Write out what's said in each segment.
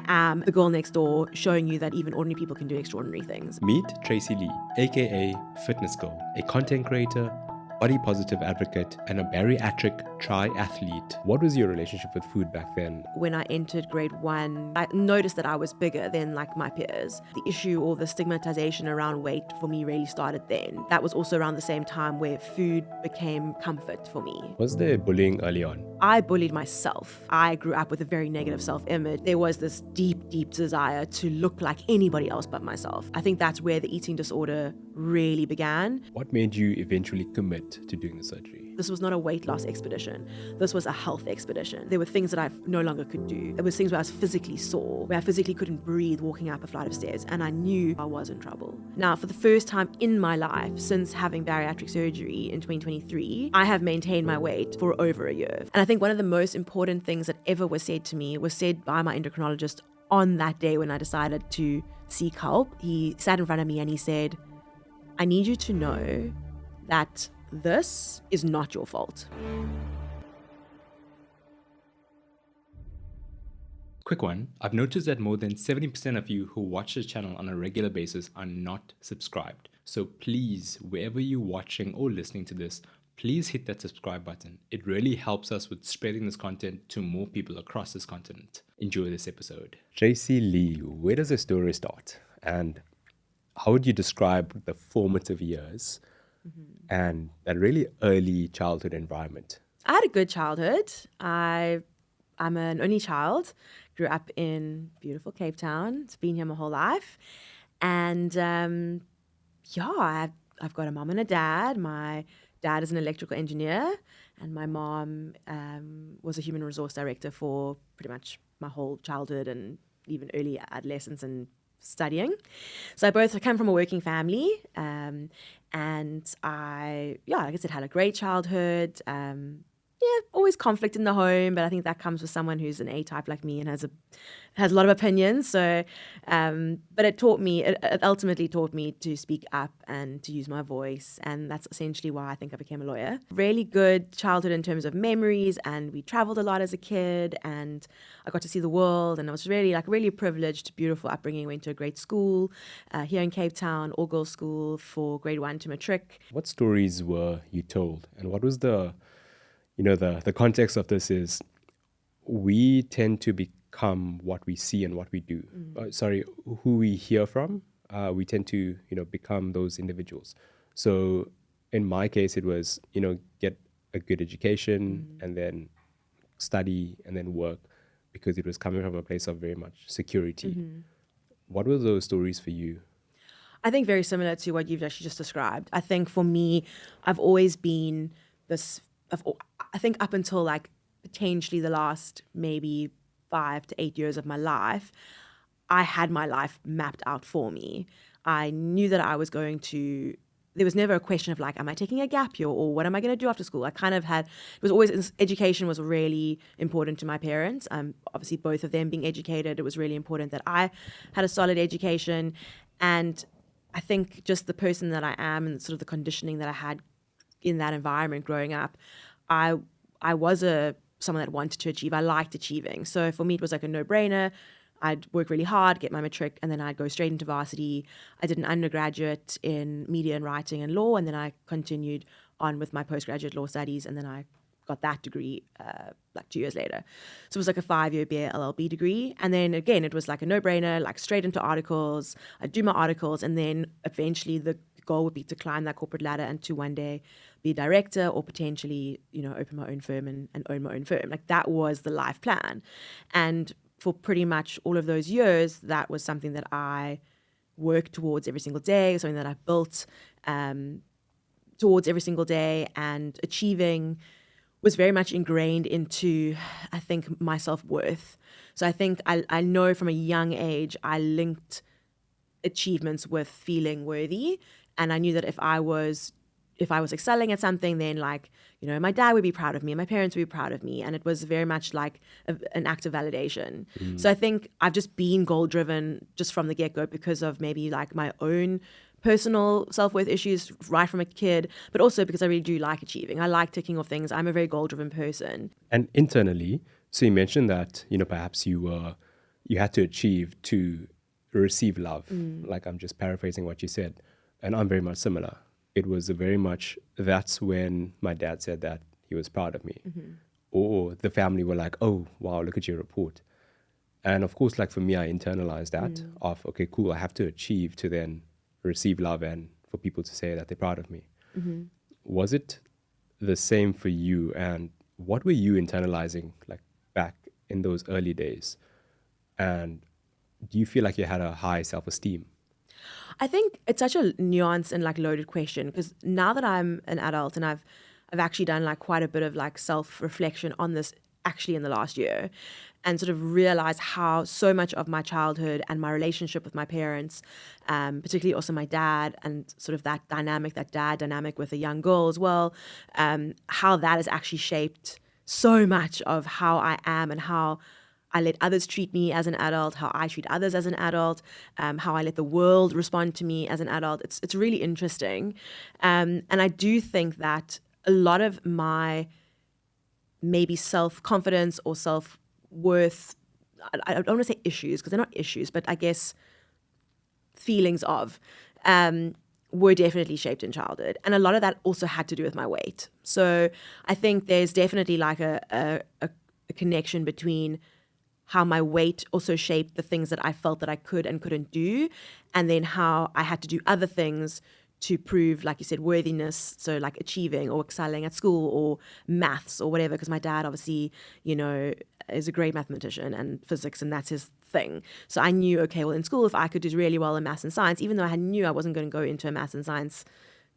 am the girl next door showing you that even ordinary people can do extraordinary things. Meet Tracey-Lee, aka Fitness Girl, a content creator, body positive advocate, and a bariatric triathlete. What was your relationship with food back then? When I entered grade 1, I noticed that I was bigger than like my peers. The issue or the stigmatization around weight for me really started then. That was also around the same time where food became comfort for me. Was there bullying early on? I bullied myself. I grew up with a very negative self-image. There was this deep, deep desire to look like anybody else but myself. I think that's where the eating disorder really began. What made you eventually commit to doing the surgery? This was not a weight loss expedition. This was a health expedition. There were things that I no longer could do. It was things where I was physically sore, where I physically couldn't breathe walking up a flight of stairs, and I knew I was in trouble. Now, for the first time in my life, since having bariatric surgery in 2023, I have maintained my weight for over a year. And I think one of the most important things that ever was said to me was said by my endocrinologist on that day when I decided to seek help. He sat in front of me and he said, "I need you to know that this is not your fault." Quick one, I've noticed that more than 70% of you who watch this channel on a regular basis are not subscribed. So please, wherever you're watching or listening to this, please hit that subscribe button. It really helps us with spreading this content to more people across this continent. Enjoy this episode. Tracey-Lee, where does the story start? And how would you describe the formative years and that really early childhood environment? I had a good childhood. I'm an only child, grew up in beautiful Cape Town. It's been here my whole life. And I've got a mom and a dad. My dad is an electrical engineer, and my mom was a human resource director for pretty much my whole childhood and even early adolescence and studying. So I come from a working family, and like I said, had a great childhood. Always conflict in the home, but I think that comes with someone who's an A-type like me and has a lot of opinions. So, but it ultimately taught me to speak up and to use my voice, and that's essentially why I think I became a lawyer. Really good childhood in terms of memories, and we traveled a lot as a kid, and I got to see the world, and I was really privileged, beautiful upbringing. Went to a great school here in Cape Town, all-girls school for grade 1 to matric. What stories were you told, and what was the context of this is we tend to become what we see and what we do. Who we hear from, we tend to, become those individuals. So in my case, it was, get a good education and then study and then work, because it was coming from a place of very much security. What were those stories for you? I think very similar to what you've actually just described. I think for me, I've always been I think up until like potentially the last maybe 5 to 8 years of my life, I had my life mapped out for me. I knew that I was there was never a question of like, am I taking a gap year or what am I going to do after school? Education was really important to my parents. Obviously both of them being educated, it was really important that I had a solid education. And I think just the person that I am and sort of the conditioning that I had in that environment growing up, I was someone that wanted to achieve. I liked achieving. So for me, it was like a no-brainer. I'd work really hard, get my matric, and then I'd go straight into varsity. I did an undergraduate in media and writing and law, and then I continued on with my postgraduate law studies, and then I got that degree like 2 years later. So it was like a 5-year BA LLB degree. And then again, it was like a no-brainer, like straight into articles. I'd do my articles, and then eventually the goal would be to climb that corporate ladder and to one day be a director or potentially, open my own firm and own my own firm. Like that was the life plan. And for pretty much all of those years, that was something that I worked towards every single day, something that I built towards every single day, and achieving was very much ingrained into, I think, my self-worth. So I think I know from a young age, I linked achievements with feeling worthy. And I knew that if I was excelling at something, then my dad would be proud of me and my parents would be proud of me. And it was very much like an act of validation. So I think I've just been goal-driven just from the get-go because of maybe like my own personal self-worth issues right from a kid, but also because I really do like achieving. I like ticking off things. I'm a very goal-driven person. And internally, so you mentioned that, perhaps you were you had to achieve to receive love. Like, I'm just paraphrasing what you said. And I'm very much similar. It was very much, that's when my dad said that he was proud of me. Or the family were like, oh, wow, look at your report. And of course, like for me, I internalized that of, okay, cool, I have to achieve to then receive love and for people to say that they're proud of me. Was it the same for you? And what were you internalizing like back in those early days? And do you feel like you had a high self-esteem? I think it's such a nuanced and like loaded question, because now that I'm an adult and I've actually done like quite a bit of like self-reflection on this actually in the last year, and sort of realize how so much of my childhood and my relationship with my parents, particularly also my dad, and sort of that dynamic, that dad dynamic with a young girl as well, how that has actually shaped so much of how I am and how I let others treat me as an adult, how I treat others as an adult, how I let the world respond to me as an adult. It's really interesting. And I do think that a lot of my maybe self-confidence or self-worth, I don't want to say issues, because they're not issues, but I guess feelings of, were definitely shaped in childhood. And a lot of that also had to do with my weight. So I think there's definitely like a connection between how my weight also shaped the things that I felt that I could and couldn't do, and then how I had to do other things to prove, like you said, worthiness, so like achieving or excelling at school or maths or whatever, because my dad obviously, you know, is a great mathematician and physics, and that's his thing. So I knew, okay, well in school, if I could do really well in maths and science, even though I knew I wasn't going to go into a maths and science,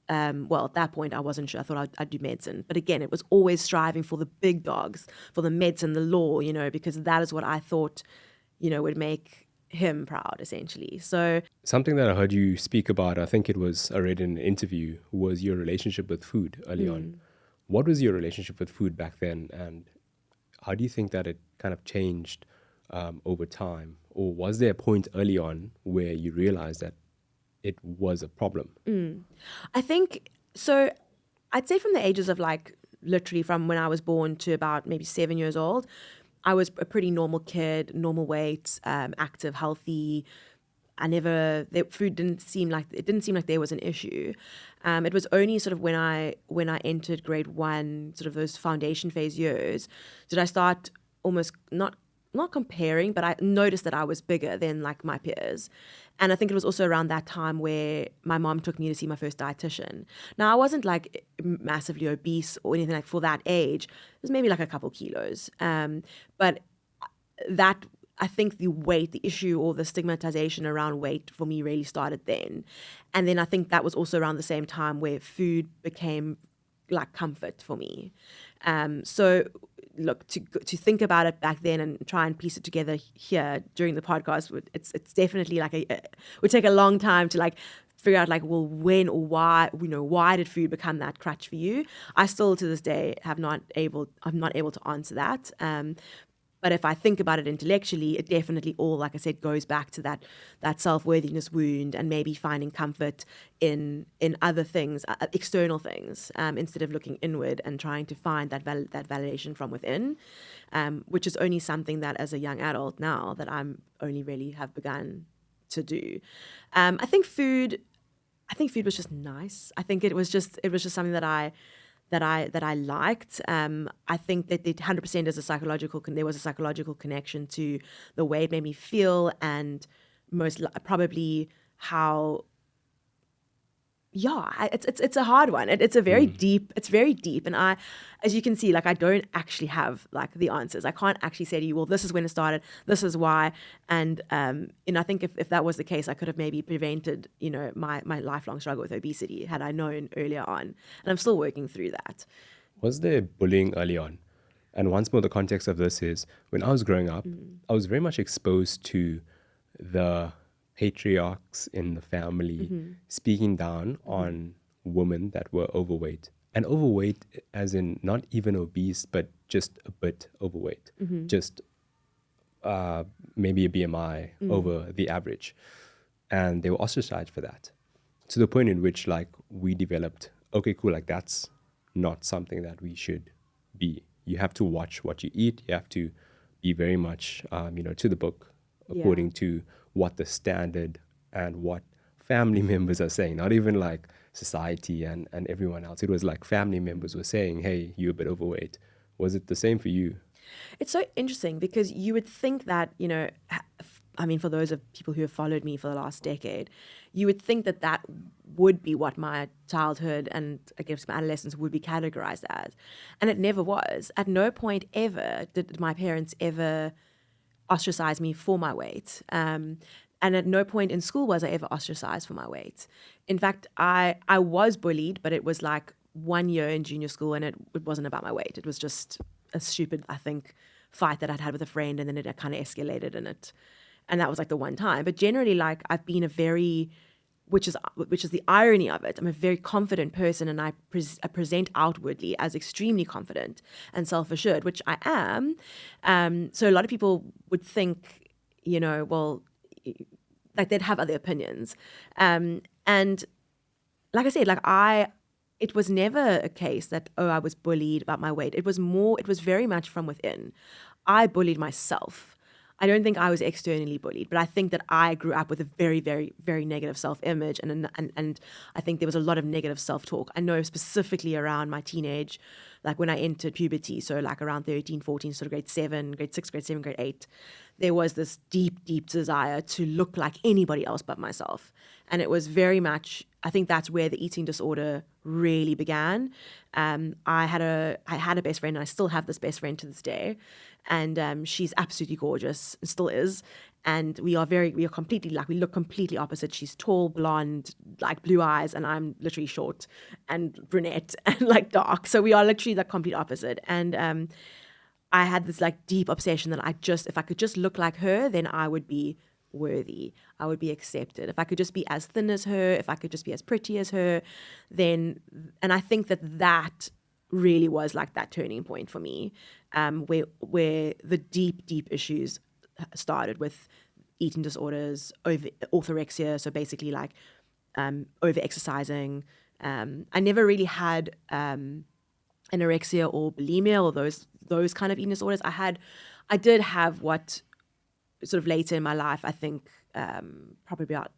well, at that point, I wasn't sure. I thought I'd do medicine. But again, it was always striving for the big dogs, for the medicine, the law, you know, because that is what I thought, you know, would make him proud, essentially. So something that I heard you speak about, I think it was I read in an interview, was your relationship with food early on. What was your relationship with food back then? And how do you think that it kind of changed over time? Or was there a point early on where you realized that it was a problem? I think, so I'd say from the ages of like, literally from when I was born to about maybe 7 years old, I was a pretty normal kid, normal weight, active, healthy. Food didn't seem like there was an issue. It was only sort of when I entered grade 1, sort of those foundation phase years, did I start almost not comparing, but I noticed that I was bigger than like my peers. And I think it was also around that time where my mom took me to see my first dietitian. Now, I wasn't like massively obese or anything like for that age. It was maybe like a couple kilos. But that, I think the weight, the issue or the stigmatization around weight for me really started then. And then I think that was also around the same time where food became like comfort for me. So look, to think about it back then and try and piece it together here during the podcast, it's definitely like would take a long time to like figure out like, well, when or why, you know, why did food become that crutch for you? I still to this day I'm not able to answer that. But if I think about it intellectually, it definitely all, like I said, goes back to that self-worthiness wound and maybe finding comfort in other things, external things, instead of looking inward and trying to find that validation from within, which is only something that as a young adult now that I'm only really have begun to do. I think food was just nice. I think it was just something that I liked. I think that 100% is there was a psychological connection to the way it made me feel, and probably how. Yeah, it's a hard one. It's a very deep. It's very deep, and as you can see, like I don't actually have like the answers. I can't actually say to you, well, this is when it started. This is why, and I think if that was the case, I could have maybe prevented my lifelong struggle with obesity had I known earlier on, and I'm still working through that. Was there bullying early on? And once more, the context of this is when I was growing up, I was very much exposed to the patriarchs in the family speaking down on women that were overweight. And overweight as in not even obese, but just a bit overweight. Just maybe a BMI over the average. And they were ostracized for that. To the point in which like we developed, okay, cool, like that's not something that we should be. You have to watch what you eat. You have to be very much, to the book according to what the standard and what family members are saying, not even like society and everyone else. It was like family members were saying, hey, you're a bit overweight. Was it the same for you? It's so interesting because you would think that, I mean, for those of people who have followed me for the last decade, you would think that that would be what my childhood and I guess my adolescence would be categorized as. And it never was. At no point ever did my parents ever ostracize me for my weight. And at no point in school was I ever ostracized for my weight. In fact, I was bullied, but it was like 1 year in junior school and it wasn't about my weight. It was just a stupid, I think, fight that I'd had with a friend, and then it kind of escalated in it. And that was like the one time. But generally, like, I've been a very, which is the irony of it, I'm a very confident person, and I present outwardly as extremely confident and self-assured, which I am. So a lot of people would think, well, like they'd have other opinions. And like I said, it was never a case that, I was bullied about my weight. It was very much from within. I bullied myself. I don't think I was externally bullied, but I think that I grew up with a very, very, very negative self-image, and I think there was a lot of negative self-talk. I know specifically around my teenage, like when I entered puberty, so like around 13, 14, sort of grade 6, grade 7, grade 8, there was this deep, deep desire to look like anybody else but myself. And it was very much, I think that's where the eating disorder really began. I had a best friend, and I still have this best friend to this day. And she's absolutely gorgeous, and still is. And we look completely opposite. She's tall, blonde, like blue eyes, and I'm literally short and brunette and like dark. So we are literally the complete opposite. And I had this like deep obsession that if I could just look like her, then I would be worthy. I would be accepted. If I could just be as thin as her, if I could just be as pretty as her, then, and I think that really was like that turning point for me, where the deep, deep issues started with eating disorders, orthorexia, so basically like over-exercising. I never really had anorexia or bulimia or those kind of eating disorders. I did have what sort of later in my life, I think probably about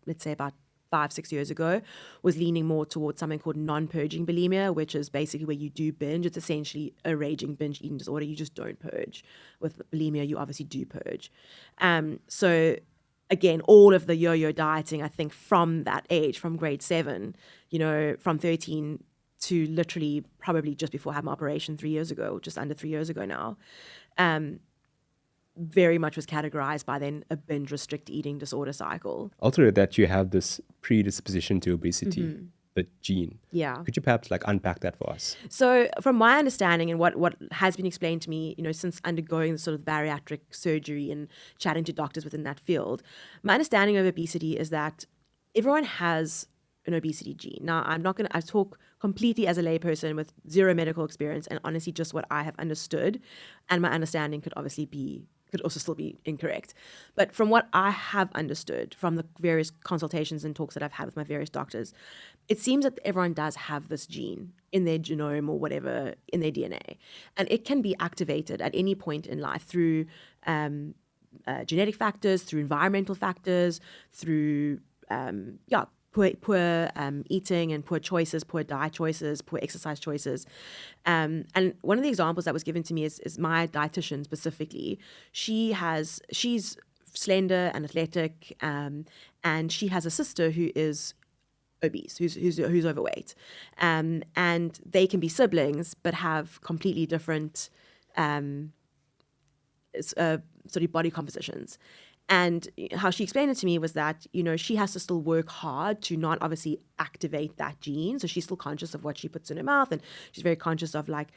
5-6 years ago, was leaning more towards something called non-purging bulimia, which is basically where you do binge. It's essentially a raging binge eating disorder. You just don't purge. With bulimia, you obviously do purge. So again, all of the yo-yo dieting, I think from that age, from grade 7, from 13 to literally probably just before I had my operation 3 years ago, just under 3 years ago now, very much was categorized by then a binge restrict eating disorder cycle. Also that you have this predisposition to obesity, the gene. Yeah. Could you perhaps like unpack that for us? So from my understanding and what has been explained to me, since undergoing the sort of bariatric surgery and chatting to doctors within that field, my understanding of obesity is that everyone has an obesity gene. Now, I talk completely as a layperson with zero medical experience, and honestly just what I have understood, and my understanding could also still be incorrect. But from what I have understood from the various consultations and talks that I've had with my various doctors, it seems that everyone does have this gene in their genome or whatever, in their DNA. And it can be activated at any point in life through genetic factors, through environmental factors, through poor eating and poor choices, poor diet choices, poor exercise choices. And one of the examples that was given to me is my dietitian specifically. She's slender and athletic, and she has a sister who is obese, who's overweight. And they can be siblings, but have completely different sort of body compositions. And how she explained it to me was that, she has to still work hard to not obviously activate that gene. So she's still conscious of what she puts in her mouth, and she's very conscious of that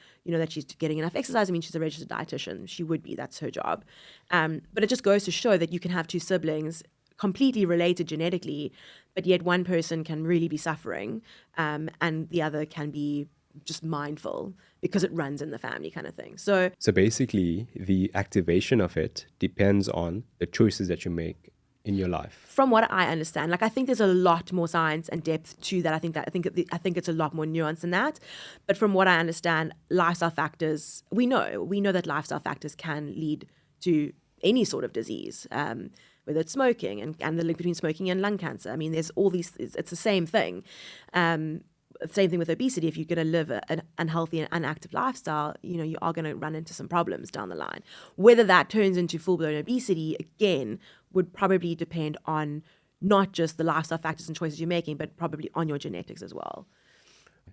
she's getting enough exercise. I mean, she's a registered dietitian. She would be, that's her job. But it just goes to show that you can have two siblings completely related genetically, but yet one person can really be suffering, and the other can be just mindful because it runs in the family kind of thing. So basically the activation of it depends on the choices that you make in your life. From what I understand, I think there's a lot more science and depth to that. I think it's a lot more nuanced than that. But from what I understand, lifestyle factors, we know that lifestyle factors can lead to any sort of disease. whether it's smoking and the link between smoking and lung cancer. I mean, there's all these, it's the same thing. Same thing with obesity. If you're going to live an unhealthy and inactive lifestyle, you are going to run into some problems down the line. Whether that turns into full-blown obesity, again, would probably depend on not just the lifestyle factors and choices you're making, but probably on your genetics as well.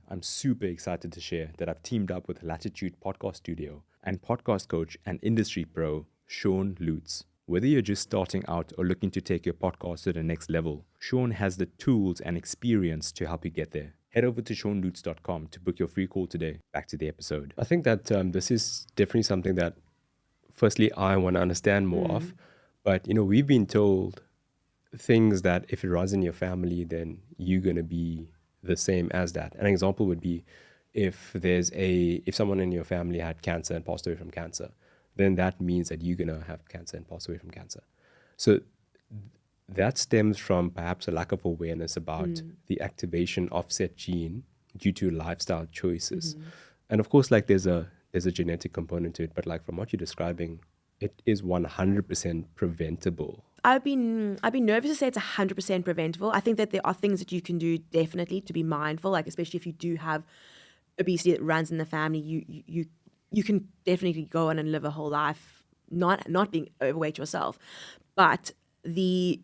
I'm super excited to share that I've teamed up with Latitude Podcast Studio and podcast coach and industry pro, Sean Lutz. Whether you're just starting out or looking to take your podcast to the next level, Sean has the tools and experience to help you get there. Head over to seanlutz.com to book your free call today. Back to the episode. I think that this is definitely something that, firstly, I want to understand more of. But, we've been told things that if it runs in your family, then you're going to be the same as that. An example would be if someone in your family had cancer and passed away from cancer, then that means that you're going to have cancer and pass away from cancer. So that stems from perhaps a lack of awareness about the activation of said gene due to lifestyle choices. And of course, there's a genetic component to it, but from what you're describing, it is 100% preventable. I've been nervous to say it's 100% preventable. I think that there are things that you can do definitely to be mindful, especially if you do have obesity that runs in the family, you can definitely go on and live a whole life not being overweight yourself. But the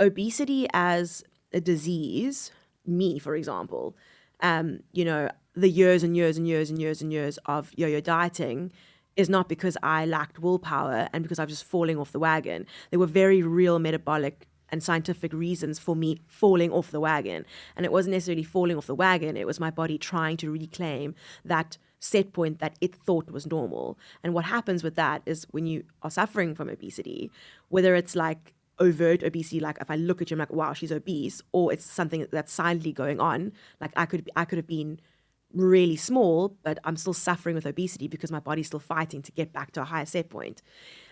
obesity as a disease, me, for example, the years and years and years and years and years of yo-yo dieting is not because I lacked willpower and because I was just falling off the wagon. There were very real metabolic and scientific reasons for me falling off the wagon. And it wasn't necessarily falling off the wagon. It was my body trying to reclaim that set point that it thought was normal. And what happens with that is when you are suffering from obesity, whether it's overt obesity, if I look at you, I'm like, wow, she's obese, or it's something that's silently going on. I could have been really small, but I'm still suffering with obesity because my body's still fighting to get back to a higher set point.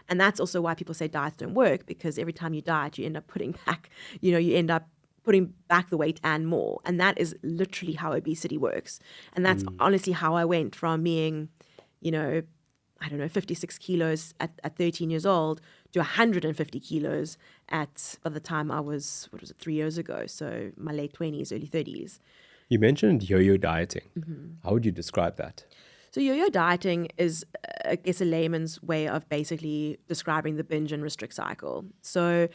And that's also why people say diets don't work, because every time you diet, you end up putting back, putting back the weight and more. And that is literally how obesity works. And that's honestly how I went from being, 56 kilos at 13 years old to 150 kilos by the time I was, 3 years ago? So my late 20s, early 30s. You mentioned yo-yo dieting. How would you describe that? So yo-yo dieting is, I guess, a layman's way of basically describing the binge and restrict cycle. So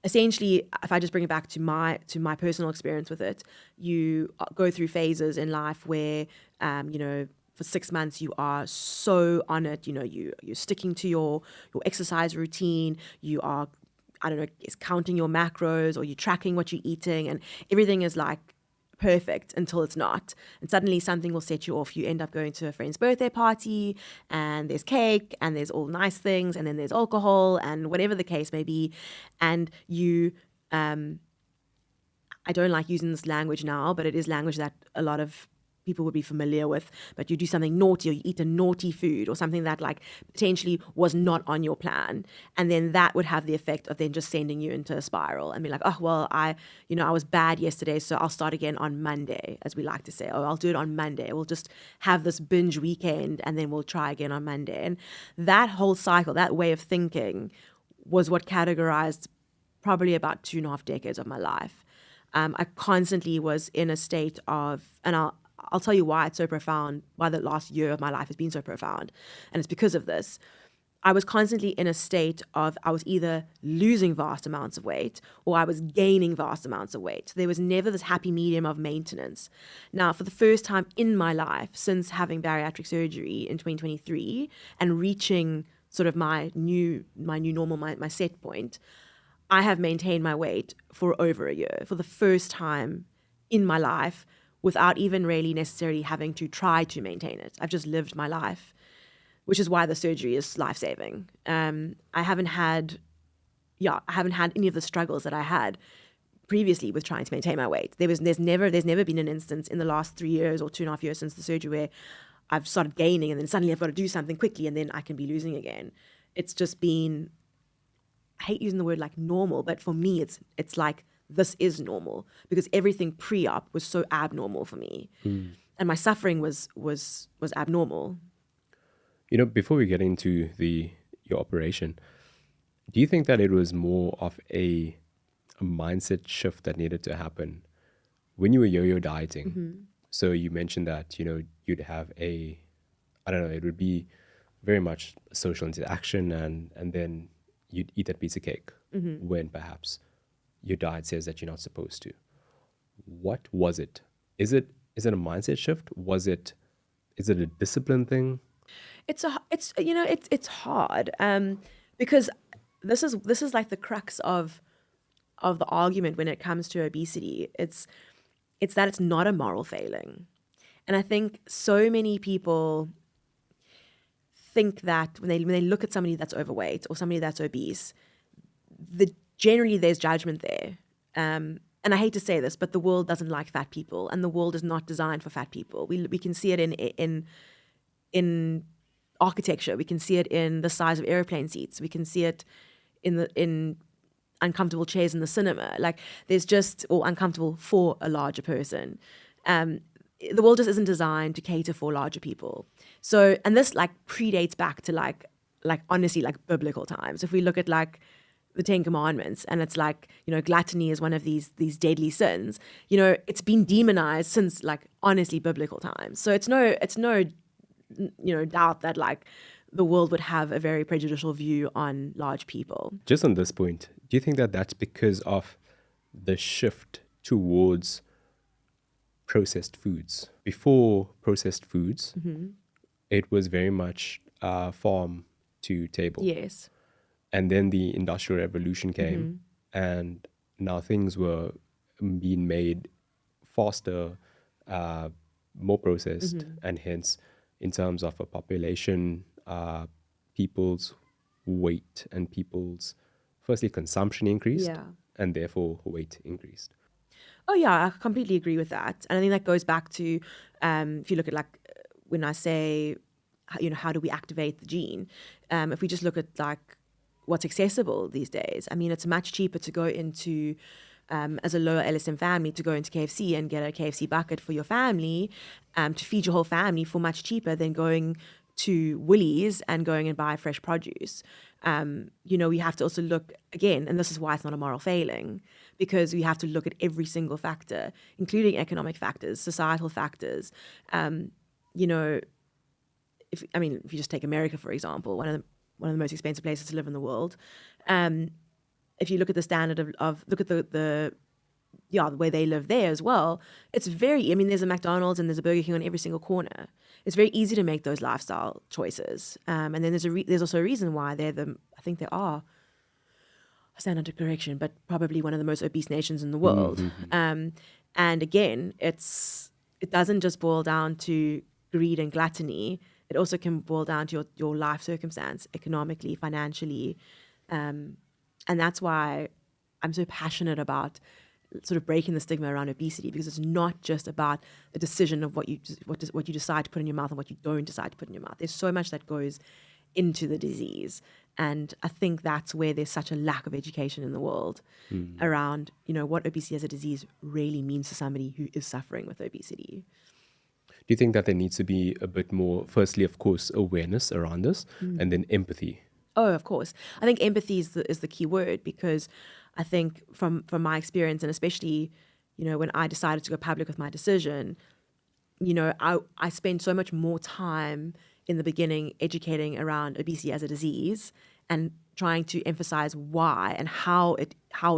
essentially, if I just bring it back to my personal experience with it, you go through phases in life where, for 6 months you are so on it. You're sticking to your exercise routine. You are, counting your macros, or you're tracking what you're eating, and everything is perfect until it's not. And suddenly something will set you off. You end up going to a friend's birthday party, and there's cake, and there's all nice things, and then there's alcohol, and whatever the case may be. And you, I don't like using this language now, but it is language that a lot of people would be familiar with. But you do something naughty, or you eat a naughty food, or something that potentially was not on your plan, and then that would have the effect of then just sending you into a spiral and be like, oh well, I was bad yesterday, so I'll start again on Monday, as we like to say. Oh, I'll do it on Monday. We'll just have this binge weekend, and then we'll try again on Monday. And that whole cycle, that way of thinking, was what categorized probably about 2.5 decades of my life. I constantly was in a state of, and I'll tell you why it's so profound, why the last year of my life has been so profound. And it's because of this. I was constantly in a state of, I was either losing vast amounts of weight or I was gaining vast amounts of weight. There was never this happy medium of maintenance. Now, for the first time in my life, since having bariatric surgery in 2023 and reaching sort of my new normal, my set point, I have maintained my weight for over a year, for the first time in my life, without even really necessarily having to try to maintain it. I've just lived my life, which is why the surgery is life-saving. I haven't had any of the struggles that I had previously with trying to maintain my weight. There's never been an instance in the last 3 years or 2.5 years since the surgery where I've started gaining and then suddenly I've got to do something quickly and then I can be losing again. It's just been, I hate using the word normal, but for me it's like, this is normal, because everything pre-op was so abnormal for me. And my suffering was abnormal. Before we get into your operation, Do you think that it was more of a mindset shift that needed to happen when you were yo-yo dieting? So you mentioned that, you'd have I don't know, it would be very much social interaction and then you'd eat that piece of cake when perhaps your diet says that you're not supposed to. What was it? Is it a mindset shift? Is it a discipline thing? It's hard because this is like the crux of the argument when it comes to obesity. It's that it's not a moral failing, and I think so many people think that when they look at somebody that's overweight or somebody that's obese, generally there's judgment there. And I hate to say this, but the world doesn't like fat people, and the world is not designed for fat people. We can see it in architecture. We can see it in the size of airplane seats. We can see it in uncomfortable chairs in the cinema. Like or uncomfortable for a larger person. The world just isn't designed to cater for larger people. So, and this like predates back to like honestly like biblical times. If we look at like the 10 Commandments, and it's like, gluttony is one of these deadly sins. It's been demonized since like honestly biblical times. So it's no doubt that like the world would have a very prejudicial view on large people. Just on this point, do you think that that's because of the shift towards processed foods? Before processed foods, it was very much farm to table. Yes. And then the Industrial Revolution came, and now things were being made faster, more processed, and hence, in terms of a population, people's weight and people's, firstly, consumption increased, and therefore weight increased. Oh yeah, I completely agree with that. And I think that goes back to, if you look at like, when I say, how do we activate the gene? If we just look at like, what's accessible these days. I mean, it's much cheaper to go into, as a lower LSM family, to go into KFC and get a KFC bucket for your family, to feed your whole family for much cheaper than going to Woolies and going and buy fresh produce. We have to also look, again, and this is why it's not a moral failing, because we have to look at every single factor, including economic factors, societal factors. If you just take America, for example, one of the most expensive places to live in the world. If you look at the standard look at the way they live there as well, it's there's a McDonald's and there's a Burger King on every single corner. It's very easy to make those lifestyle choices. And then there's also a reason why I think they are, I stand under correction, but probably one of the most obese nations in the world. And again, it doesn't just boil down to greed and gluttony. It also can boil down to your life circumstance, economically, financially. And that's why I'm so passionate about sort of breaking the stigma around obesity, because it's not just about the decision of what you decide to put in your mouth and what you don't decide to put in your mouth. There's so much that goes into the disease. And I think that's where there's such a lack of education in the world around, what obesity as a disease really means to somebody who is suffering with obesity. Do you think that there needs to be a bit more, firstly, of course, awareness around this, and then empathy? Oh, of course. I think empathy is the key word, because I think from my experience, and especially, when I decided to go public with my decision, I spent so much more time in the beginning educating around obesity as a disease and trying to emphasize why and how it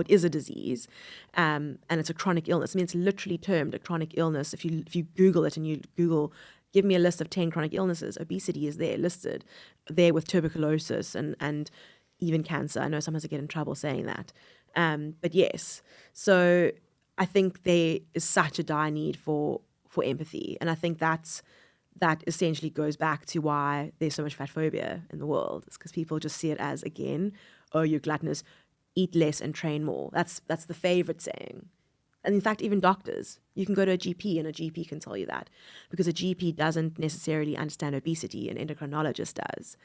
is a disease, and it's a chronic illness. I mean, it's literally termed a chronic illness. If you Google it and you Google, give me a list of 10 chronic illnesses, obesity is listed there with tuberculosis and even cancer. I know sometimes I get in trouble saying that, but yes. So I think there is such a dire need for empathy, and I think that essentially goes back to why there's so much fat phobia in the world. It's because people just see it as, again, oh, you're gluttonous, eat less and train more. That's the favorite saying. And in fact, even doctors, you can go to a GP and a GP can tell you that, because a GP doesn't necessarily understand obesity, an endocrinologist does.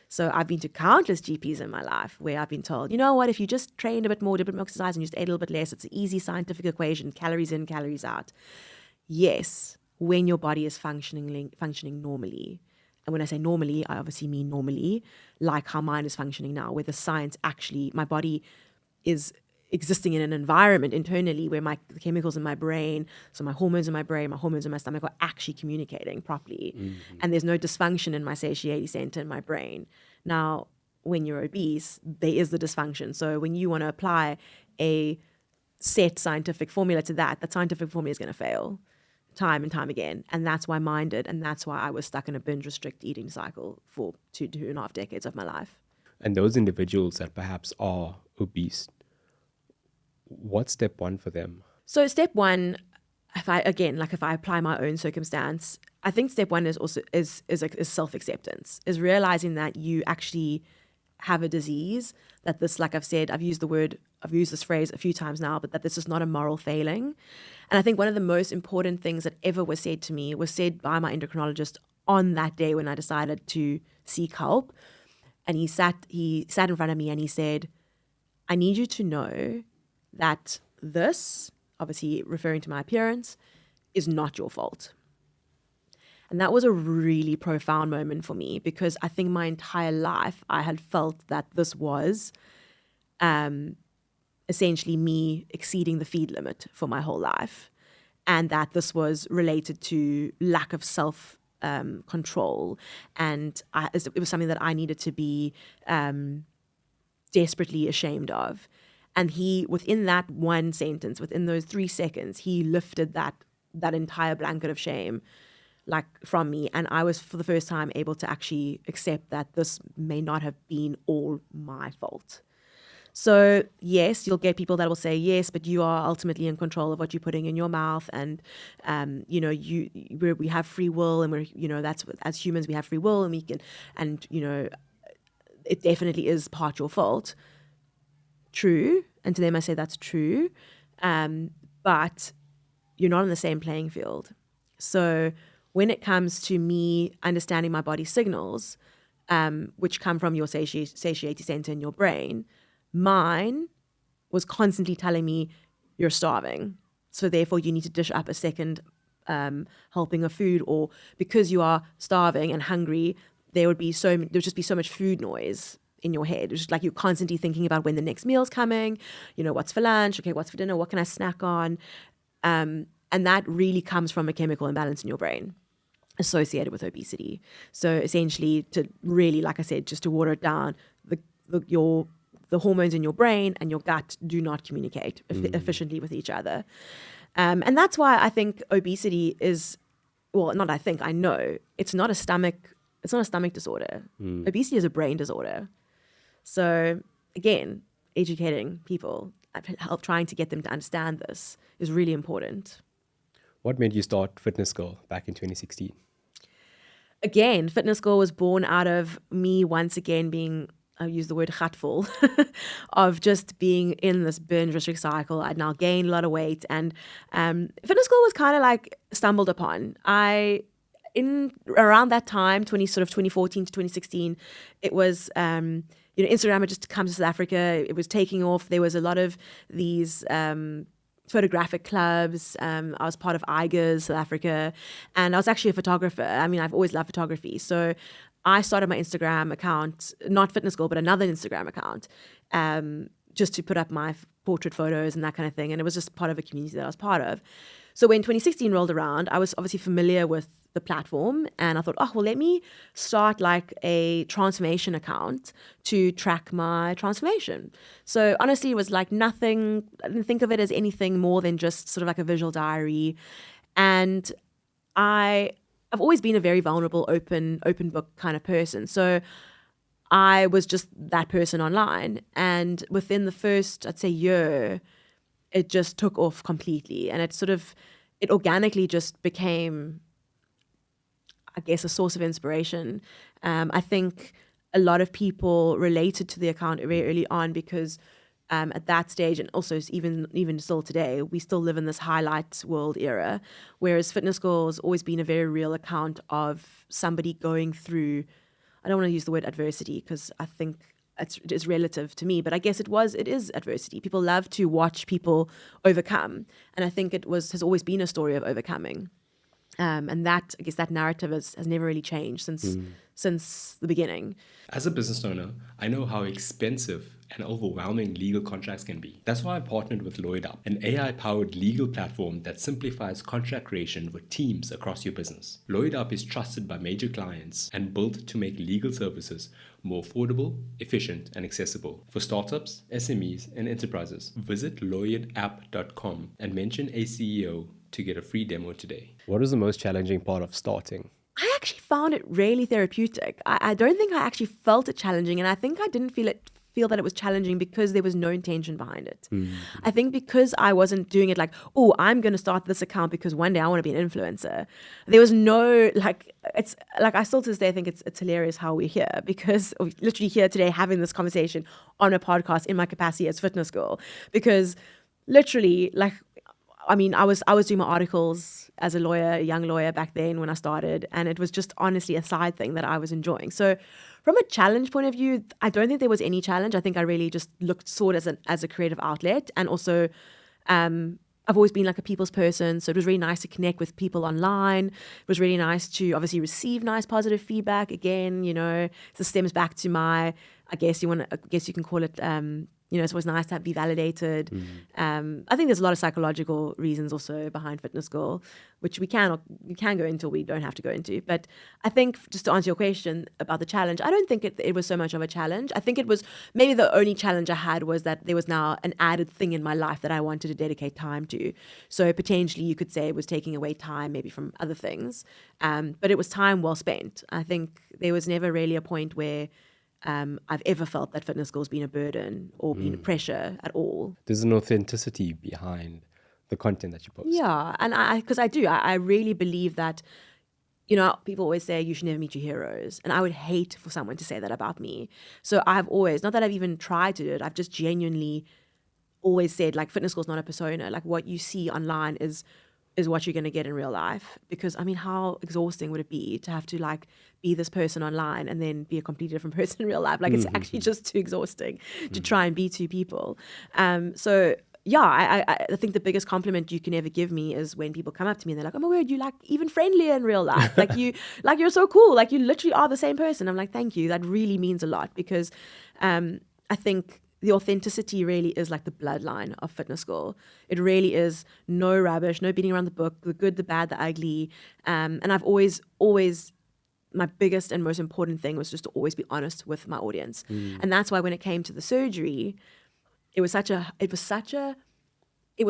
So I've been to countless GPs in my life where I've been told, you know what, if you just trained a bit more, did a bit more exercise and just ate a little bit less, it's an easy scientific equation, calories in, calories out. Yes, when your body is functioning normally. And when I say normally, I obviously mean normally, like how mine is functioning now, where the science actually, my body is existing in an environment internally where the chemicals in my brain, so my hormones in my brain, my hormones in my stomach are actually communicating properly. And there's no dysfunction in my satiety center in my brain. Now, when you're obese, there is the dysfunction. So when you want to apply a set scientific formula to that scientific formula is going to fail time and time again. And that's why mine did. And that's why I was stuck in a binge restrict eating cycle for 2.5 decades of my life. And those individuals that perhaps are obese, what's step one for them? So step one, if I apply my own circumstance, I think step one is also is self-acceptance, is realizing that you actually have a disease, that this, like I've said, I've used this phrase a few times now, but that this is not a moral failing. And I think one of the most important things that ever was said to me was said by my endocrinologist on that day when I decided to seek help. And he sat in front of me and he said, I need you to know that this, obviously referring to my appearance, is not your fault. And that was a really profound moment for me, because I think my entire life I had felt that this was essentially me exceeding the feed limit for my whole life, and that this was related to lack of self control, and it was something that I needed to be desperately ashamed of. And he, within that one sentence, within those 3 seconds, he lifted that entire blanket of shame from me. And I was, for the first time, able to actually accept that this may not have been all my fault. So yes, you'll get people that will say, yes, but you are ultimately in control of what you're putting in your mouth. And, we have free will, and that's what, as humans, we have free will, and we can, and, it definitely is part your fault. True. And to them, I say that's true. But you're not on the same playing field. So when it comes to me understanding my body signals, which come from your satiety center in your brain, mine was constantly telling me you're starving. So therefore you need to dish up a second helping of food, or because you are starving and hungry, there would just be so much food noise in your head. It's just like you're constantly thinking about when the next meal's coming, what's for lunch, okay, what's for dinner, what can I snack on? And that really comes from a chemical imbalance in your brain associated with obesity. So essentially, to really, like I said, just to water it down, the hormones in your brain and your gut do not communicate efficiently with each other. And that's why I think obesity is, I know, it's not a stomach disorder. Obesity is a brain disorder. So again, educating people, trying to get them to understand this is really important. What made you start Fitness Girl back in 2016? Again, Fitness Girl was born out of me once again being, I use the word gatvol, of just being in this binge restrict cycle. I'd now gained a lot of weight, and Fitness Girl was kind of like stumbled upon. Around that time, 2014 to 2016, it was, Instagram had just come to South Africa. It was taking off. There was a lot of these photographic clubs. I was part of IGA's South Africa, and I was actually a photographer. I mean, I've always loved photography. So I started my Instagram account, not Fitness Girl, but another Instagram account, just to put up my portrait photos and that kind of thing. And it was just part of a community that I was part of. So when 2016 rolled around, I was obviously familiar with the platform, and I thought, let me start like a transformation account to track my transformation. So honestly, it was like nothing. I didn't think of it as anything more than just sort of like a visual diary. And I've always been a very vulnerable, open book kind of person. So I was just that person online. And within the first, I'd say, year, it just took off completely. And it organically just became, I guess, a source of inspiration. I think a lot of people related to the account very early on because at that stage, and also even still today, we still live in this highlight world era, whereas Fitness Girl has always been a very real account of somebody going through, I don't want to use the word adversity because I think it is relative to me, but I guess it is adversity. People love to watch people overcome, and I think has always been a story of overcoming. And that, I guess, that narrative has never really changed since the beginning. As a business owner, I know how expensive and overwhelming legal contracts can be. That's why I partnered with LawyerUp, an AI-powered legal platform that simplifies contract creation for teams across your business. LawyerUp is trusted by major clients and built to make legal services more affordable, efficient, and accessible for startups, SMEs, and enterprises. Visit lawyeredapp.com and mention ACEO to get a free demo today. What was the most challenging part of starting? I actually found it really therapeutic. I don't think I actually felt it challenging, and I think I didn't feel that it was challenging because there was no intention behind it. I think because I wasn't doing it like, oh, I'm going to start this account because one day I want to be an influencer. There was no, it's like, I still to this day think it's hilarious how we're here, because we're literally here today having this conversation on a podcast in my capacity as fitness girl, because literally, like, I mean, I was doing my articles as a lawyer, a young lawyer back then when I started, and it was just honestly a side thing that I was enjoying. So from a challenge point of view, I don't think there was any challenge. I think I really just saw it as a creative outlet. And also, I've always been like a people's person. So it was really nice to connect with people online. It was really nice to obviously receive nice positive feedback. Again, this stems back to my, I guess you can call it, it's always nice to be validated. I think there's a lot of psychological reasons also behind Fitness Girl, which we can go into, we don't have to go into. But I think, just to answer your question about the challenge, I don't think it was so much of a challenge. I think it was maybe the only challenge I had was that there was now an added thing in my life that I wanted to dedicate time to. So potentially you could say it was taking away time maybe from other things. But it was time well spent. I think there was never really a point where I've ever felt that Fitness Girl's been a burden or been a pressure at all. There's an authenticity behind the content that you post. Yeah, and I really believe that, people always say you should never meet your heroes, and I would hate for someone to say that about me. So I've always, not that I've even tried to do it, I've just genuinely always said, like, Fitness Girl's not a persona. Like, what you see online is what you're going to get in real life. Because, I mean, how exhausting would it be to have to, like, be this person online and then be a completely different person in real life? Like, it's actually just too exhausting to try and be two people. So, yeah, I think the biggest compliment you can ever give me is when people come up to me and they're like, oh my word, you like even friendlier in real life. Like, you're so cool. Like, you literally are the same person. I'm like, thank you. That really means a lot, because I think the authenticity really is like the bloodline of Fitness Girl. It really is no rubbish, no beating around the book, the good, the bad, the ugly. And I've always, my biggest and most important thing was just to always be honest with my audience. And that's why when it came to the surgery, it was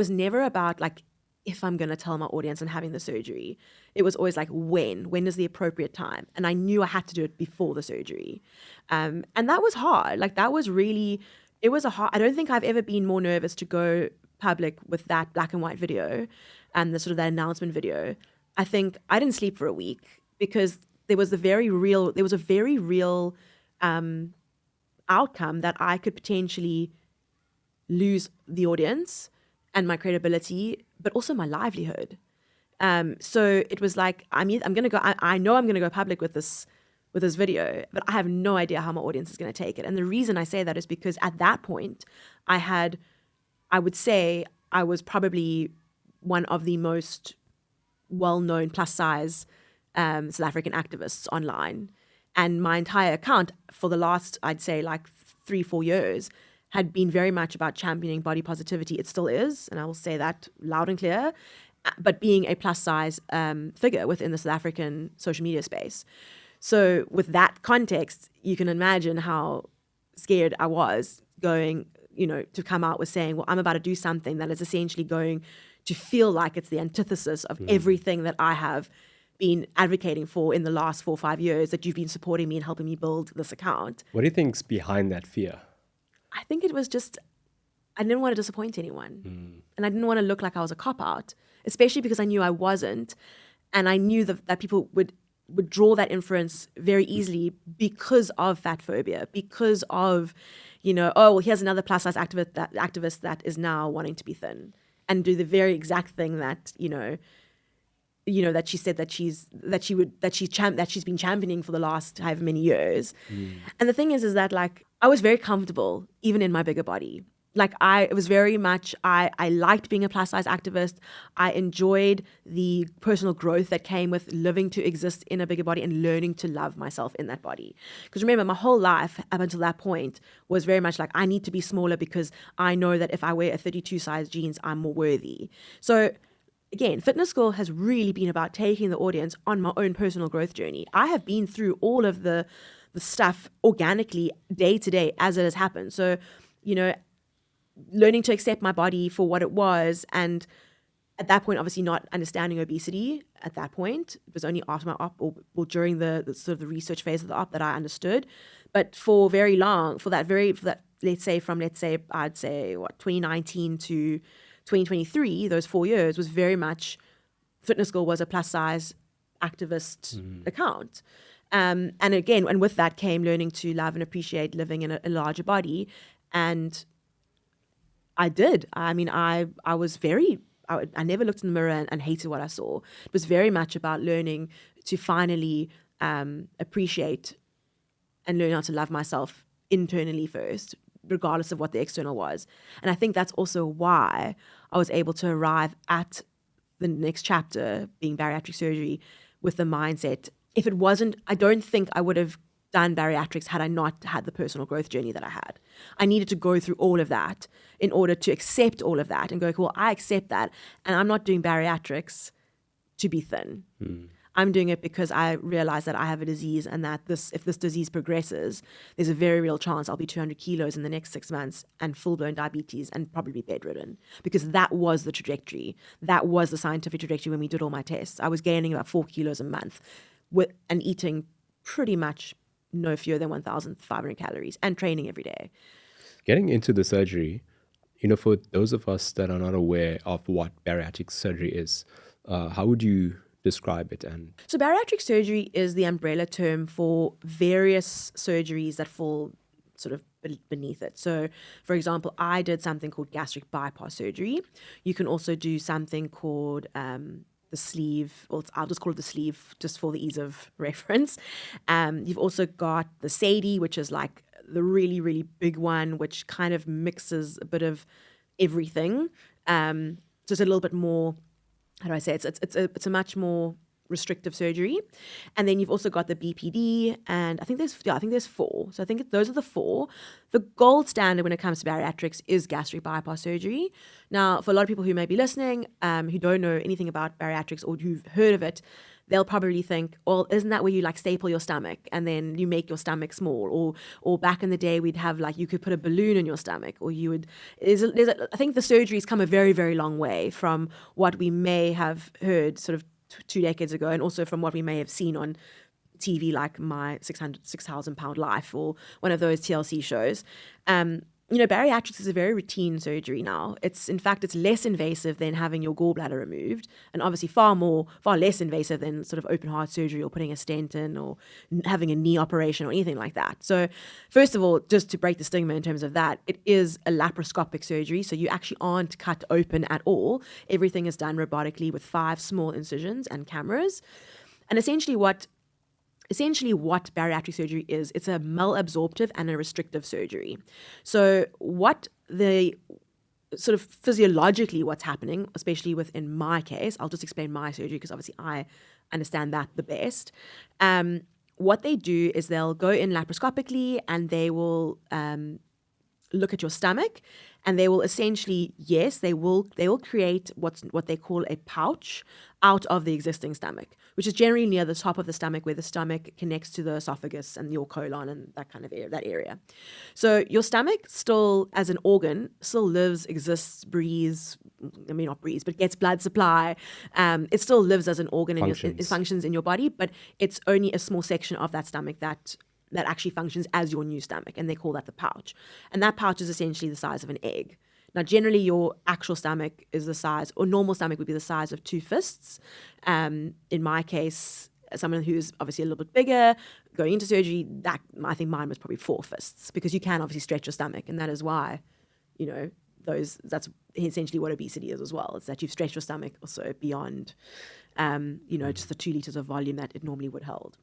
never about like, if I'm going to tell my audience I'm having the surgery. It was always like, when is the appropriate time? And I knew I had to do it before the surgery. And that was hard. Like, that was really, I don't think I've ever been more nervous to go public with that black and white video and the sort of that announcement video. I think I didn't sleep for a week because there was a very real outcome that I could potentially lose the audience and my credibility, but also my livelihood. So it was like, I know I'm going to go public with this video, but I have no idea how my audience is going to take it. And the reason I say that is because at that point, I would say I was probably one of the most well-known plus-size South African activists online. And my entire account for the last, I'd say, like 3-4 years had been very much about championing body positivity. It still is, and I will say that loud and clear, but being a plus-size figure within the South African social media space. So with that context, you can imagine how scared I was going, to come out with saying, well, I'm about to do something that is essentially going to feel like it's the antithesis of everything that I have been advocating for in the last 4 or 5 years that you've been supporting me and helping me build this account. What do you think's behind that fear? I think it was just, I didn't want to disappoint anyone. And I didn't want to look like I was a cop-out, especially because I knew I wasn't. And I knew that people would draw that inference very easily because of fat phobia, because of, oh, well, here's another plus-size activist that is now wanting to be thin and do the very exact thing that, that she said that she's been championing for the last however many years. And the thing is that, like, I was very comfortable even in my bigger body. Like it was very much, I liked being a plus size activist. I enjoyed the personal growth that came with living to exist in a bigger body and learning to love myself in that body. Because remember, my whole life up until that point was very much like, I need to be smaller because I know that if I wear a 32 size jeans, I'm more worthy. So again, Fitness Girl has really been about taking the audience on my own personal growth journey. I have been through all of the stuff organically day to day as it has happened. So, learning to accept my body for what it was, and at that point obviously not understanding obesity at that point. It was only after my op or during the sort of the research phase of the op that I understood. But for very long, for that let's say I'd say 2019 to 2023, those 4 years was very much Fitness Girl was a plus size activist account. And with that came learning to love and appreciate living in a larger body. And I did. I mean, I never looked in the mirror and hated what I saw. It was very much about learning to finally appreciate and learn how to love myself internally first, regardless of what the external was. And I think that's also why I was able to arrive at the next chapter, being bariatric surgery, with the mindset, if it wasn't, I don't think I would have done bariatrics had I not had the personal growth journey that I had. I needed to go through all of that in order to accept all of that and go, cool, I accept that. And I'm not doing bariatrics to be thin. I'm doing it because I realize that I have a disease, and that if this disease progresses, there's a very real chance I'll be 200 kilos in the next 6 months and full-blown diabetes and probably bedridden, because that was the trajectory. That was the scientific trajectory when we did all my tests. I was gaining about 4 kilos a month and eating pretty much no fewer than 1,500 calories and training every day. Getting into the surgery, for those of us that are not aware of what bariatric surgery is, how would you describe it? And so bariatric surgery is the umbrella term for various surgeries that fall sort of beneath it. So, for example, I did something called gastric bypass surgery. You can also do something called the sleeve, or I'll just call it the sleeve just for the ease of reference. You've also got the SADI, which is like the really, really big one, which kind of mixes a bit of everything. So it's a little bit more, how do I say it? It's a much more restrictive surgery. And then you've also got the BPD, and I think there's 4. So I think those are the 4. The gold standard when it comes to bariatrics is gastric bypass surgery. Now, for a lot of people who may be listening, who don't know anything about bariatrics or who've heard of it, they'll probably think, well, isn't that where you like staple your stomach and then you make your stomach small? Or back in the day, we'd have you could put a balloon in your stomach, or you would, I think the surgery's come a very, very long way from what we may have heard sort of 2 decades ago, and also from what we may have seen on TV, like My 6,000 Pound Life or one of those TLC shows. Bariatrics is a very routine surgery now. It's less invasive than having your gallbladder removed, and obviously far less invasive than sort of open heart surgery or putting a stent in or having a knee operation or anything like that. So first of all, just to break the stigma in terms of that, it is a laparoscopic surgery. So you actually aren't cut open at all. Everything is done robotically with 5 small incisions and cameras. And essentially what bariatric surgery is, it's a malabsorptive and a restrictive surgery. So what the sort of physiologically what's happening, especially within my case, I'll just explain my surgery because obviously I understand that the best. What they do is they'll go in laparoscopically and they will look at your stomach, and they will essentially, they will create what they call a pouch out of the existing stomach, which is generally near the top of the stomach, where the stomach connects to the esophagus and your colon and that kind of area. So your stomach still, as an organ, still lives, exists, breathes. I mean, not breathes, but gets blood supply. It still lives as an organ and it functions in your body, but it's only a small section of that stomach that actually functions as your new stomach, and they call that the pouch. And that pouch is essentially the size of an egg. Now, generally, your actual stomach is the size, or normal stomach would be the size of 2 fists. In my case, someone who's obviously a little bit bigger, going into surgery, that I think mine was probably 4 fists, because you can obviously stretch your stomach, and that is why, that's essentially what obesity is as well. It's that you've stretched your stomach also beyond, just the 2 liters of volume that it normally would hold.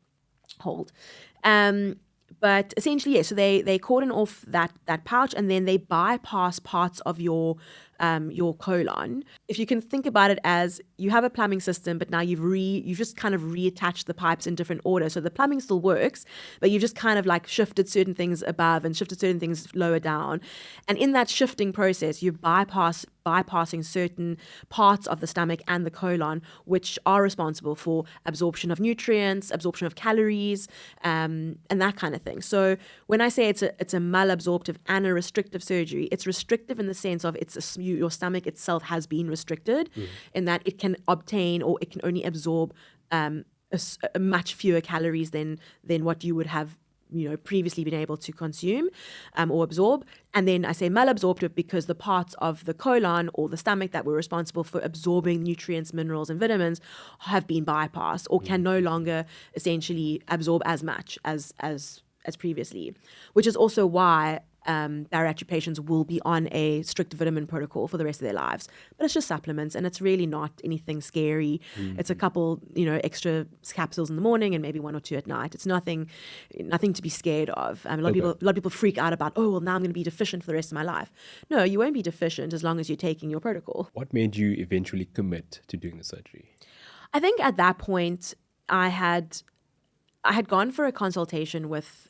But essentially, yeah, so they cordon off that pouch, and then they bypass parts of your colon. If you can think about it as you have a plumbing system, but now you've just kind of reattached the pipes in different order. So the plumbing still works, but you've just kind of like shifted certain things above and shifted certain things lower down. And in that shifting process, you're bypassing certain parts of the stomach and the colon, which are responsible for absorption of nutrients, absorption of calories, and that kind of thing. So when I say it's a malabsorptive and a restrictive surgery, it's restrictive in the sense of your stomach itself has been restricted in that it can obtain, or it can only absorb a much fewer calories than what you would have previously been able to consume or absorb. And then I say malabsorptive because the parts of the colon or the stomach that were responsible for absorbing nutrients, minerals, and vitamins have been bypassed or can no longer essentially absorb as much as previously, which is also why bariatric patients will be on a strict vitamin protocol for the rest of their lives. But it's just supplements, and it's really not anything scary. It's a couple, extra capsules in the morning and maybe 1 or 2 at night. It's nothing to be scared of. A lot of people freak out about, oh, well, now I'm going to be deficient for the rest of my life. No, you won't be deficient as long as you're taking your protocol. What made you eventually commit to doing the surgery? I think at that point, I had gone for a consultation with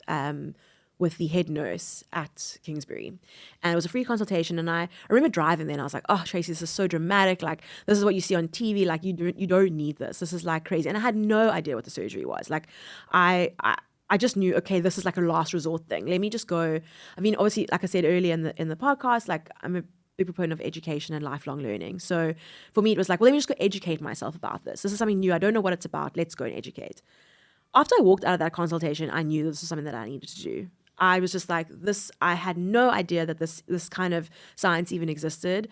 the head nurse at Kingsbury. And it was a free consultation. And I remember driving there and I was like, oh, Tracey, this is so dramatic. Like, this is what you see on TV. Like, you don't need this. This is like crazy. And I had no idea what the surgery was. Like, I just knew, okay, this is like a last resort thing. Let me just go. I mean, obviously, like I said earlier in the podcast, like I'm a big proponent of education and lifelong learning. So for me, it was like, well, let me just go educate myself about this. This is something new. I don't know what it's about. Let's go and educate. After I walked out of that consultation, I knew this was something that I needed to do. I was just like, I had no idea that this kind of science even existed.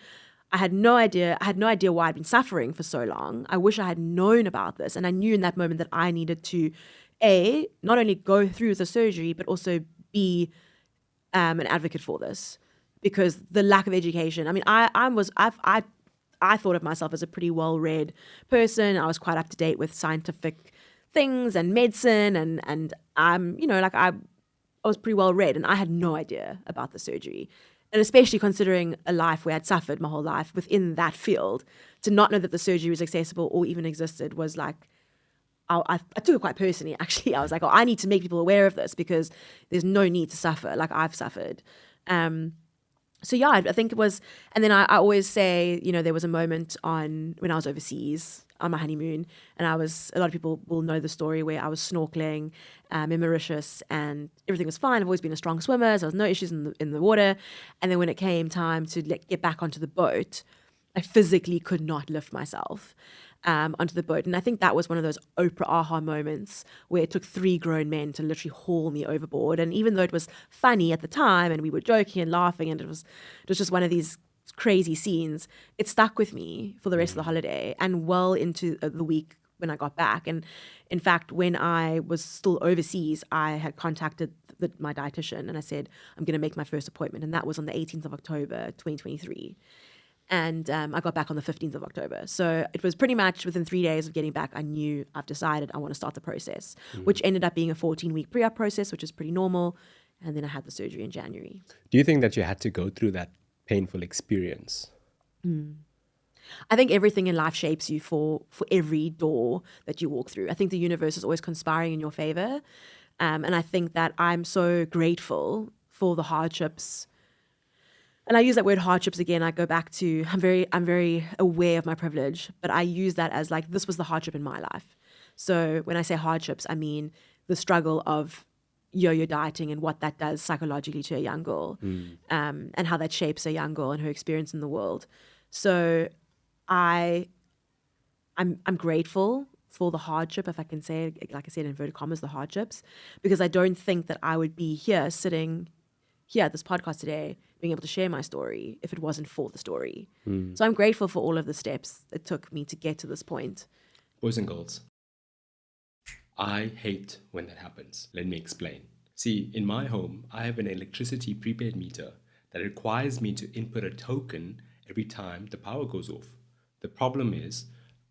I had no idea why I'd been suffering for so long. I wish I had known about this. And I knew in that moment that I needed to, not only go through the surgery, but also be an advocate for this. Because the lack of education, I mean, I thought of myself as a pretty well-read person. I was quite up to date with scientific things and medicine, and I'm, I was pretty well read, and I had no idea about the surgery. And especially considering a life where I'd suffered my whole life within that field, to not know that the surgery was accessible or even existed was like, I took it quite personally, actually. I was like, oh, I need to make people aware of this because there's no need to suffer like I've suffered. So yeah, I think it was, and then I always say, there was a moment when I was overseas on my honeymoon, and a lot of people will know the story where I was snorkeling in Mauritius and everything was fine. I've always been a strong swimmer, so there was no issues in the water. And then when it came time to get back onto the boat, I physically could not lift myself onto the boat. And I think that was one of those Oprah aha moments where it took 3 grown men to literally haul me overboard. And even though it was funny at the time and we were joking and laughing and it was just one of these crazy scenes, it stuck with me for the rest of the holiday and well into the week when I got back. And in fact, when I was still overseas, I had contacted my dietitian and I said, I'm going to make my first appointment. And that was on the 18th of October, 2023. And I got back on the 15th of October. So it was pretty much within 3 days of getting back, I knew I've decided I want to start the process, which ended up being a 14-week pre-op process, which is pretty normal. And then I had the surgery in January. Do you think that you had to go through that painful experience? I think everything in life shapes you for every door that you walk through. I think the universe is always conspiring in your favor. And I think that I'm so grateful for the hardships. And I use that word hardships again. I go back to, I'm very aware of my privilege, but I use that as like, this was the hardship in my life. So when I say hardships, I mean the struggle of yo-yo dieting and what that does psychologically to a young girl, and how that shapes a young girl and her experience in the world. So I'm grateful for the hardship, if I can say, like I said, in inverted commas, the hardships, because I don't think that I would be sitting here at this podcast today being able to share my story if it wasn't for the story. So I'm grateful for all of the steps it took me to get to this point. Boys and girls, I hate when that happens. Let me explain. See, in my home, I have an electricity prepaid meter that requires me to input a token every time the power goes off. The problem is,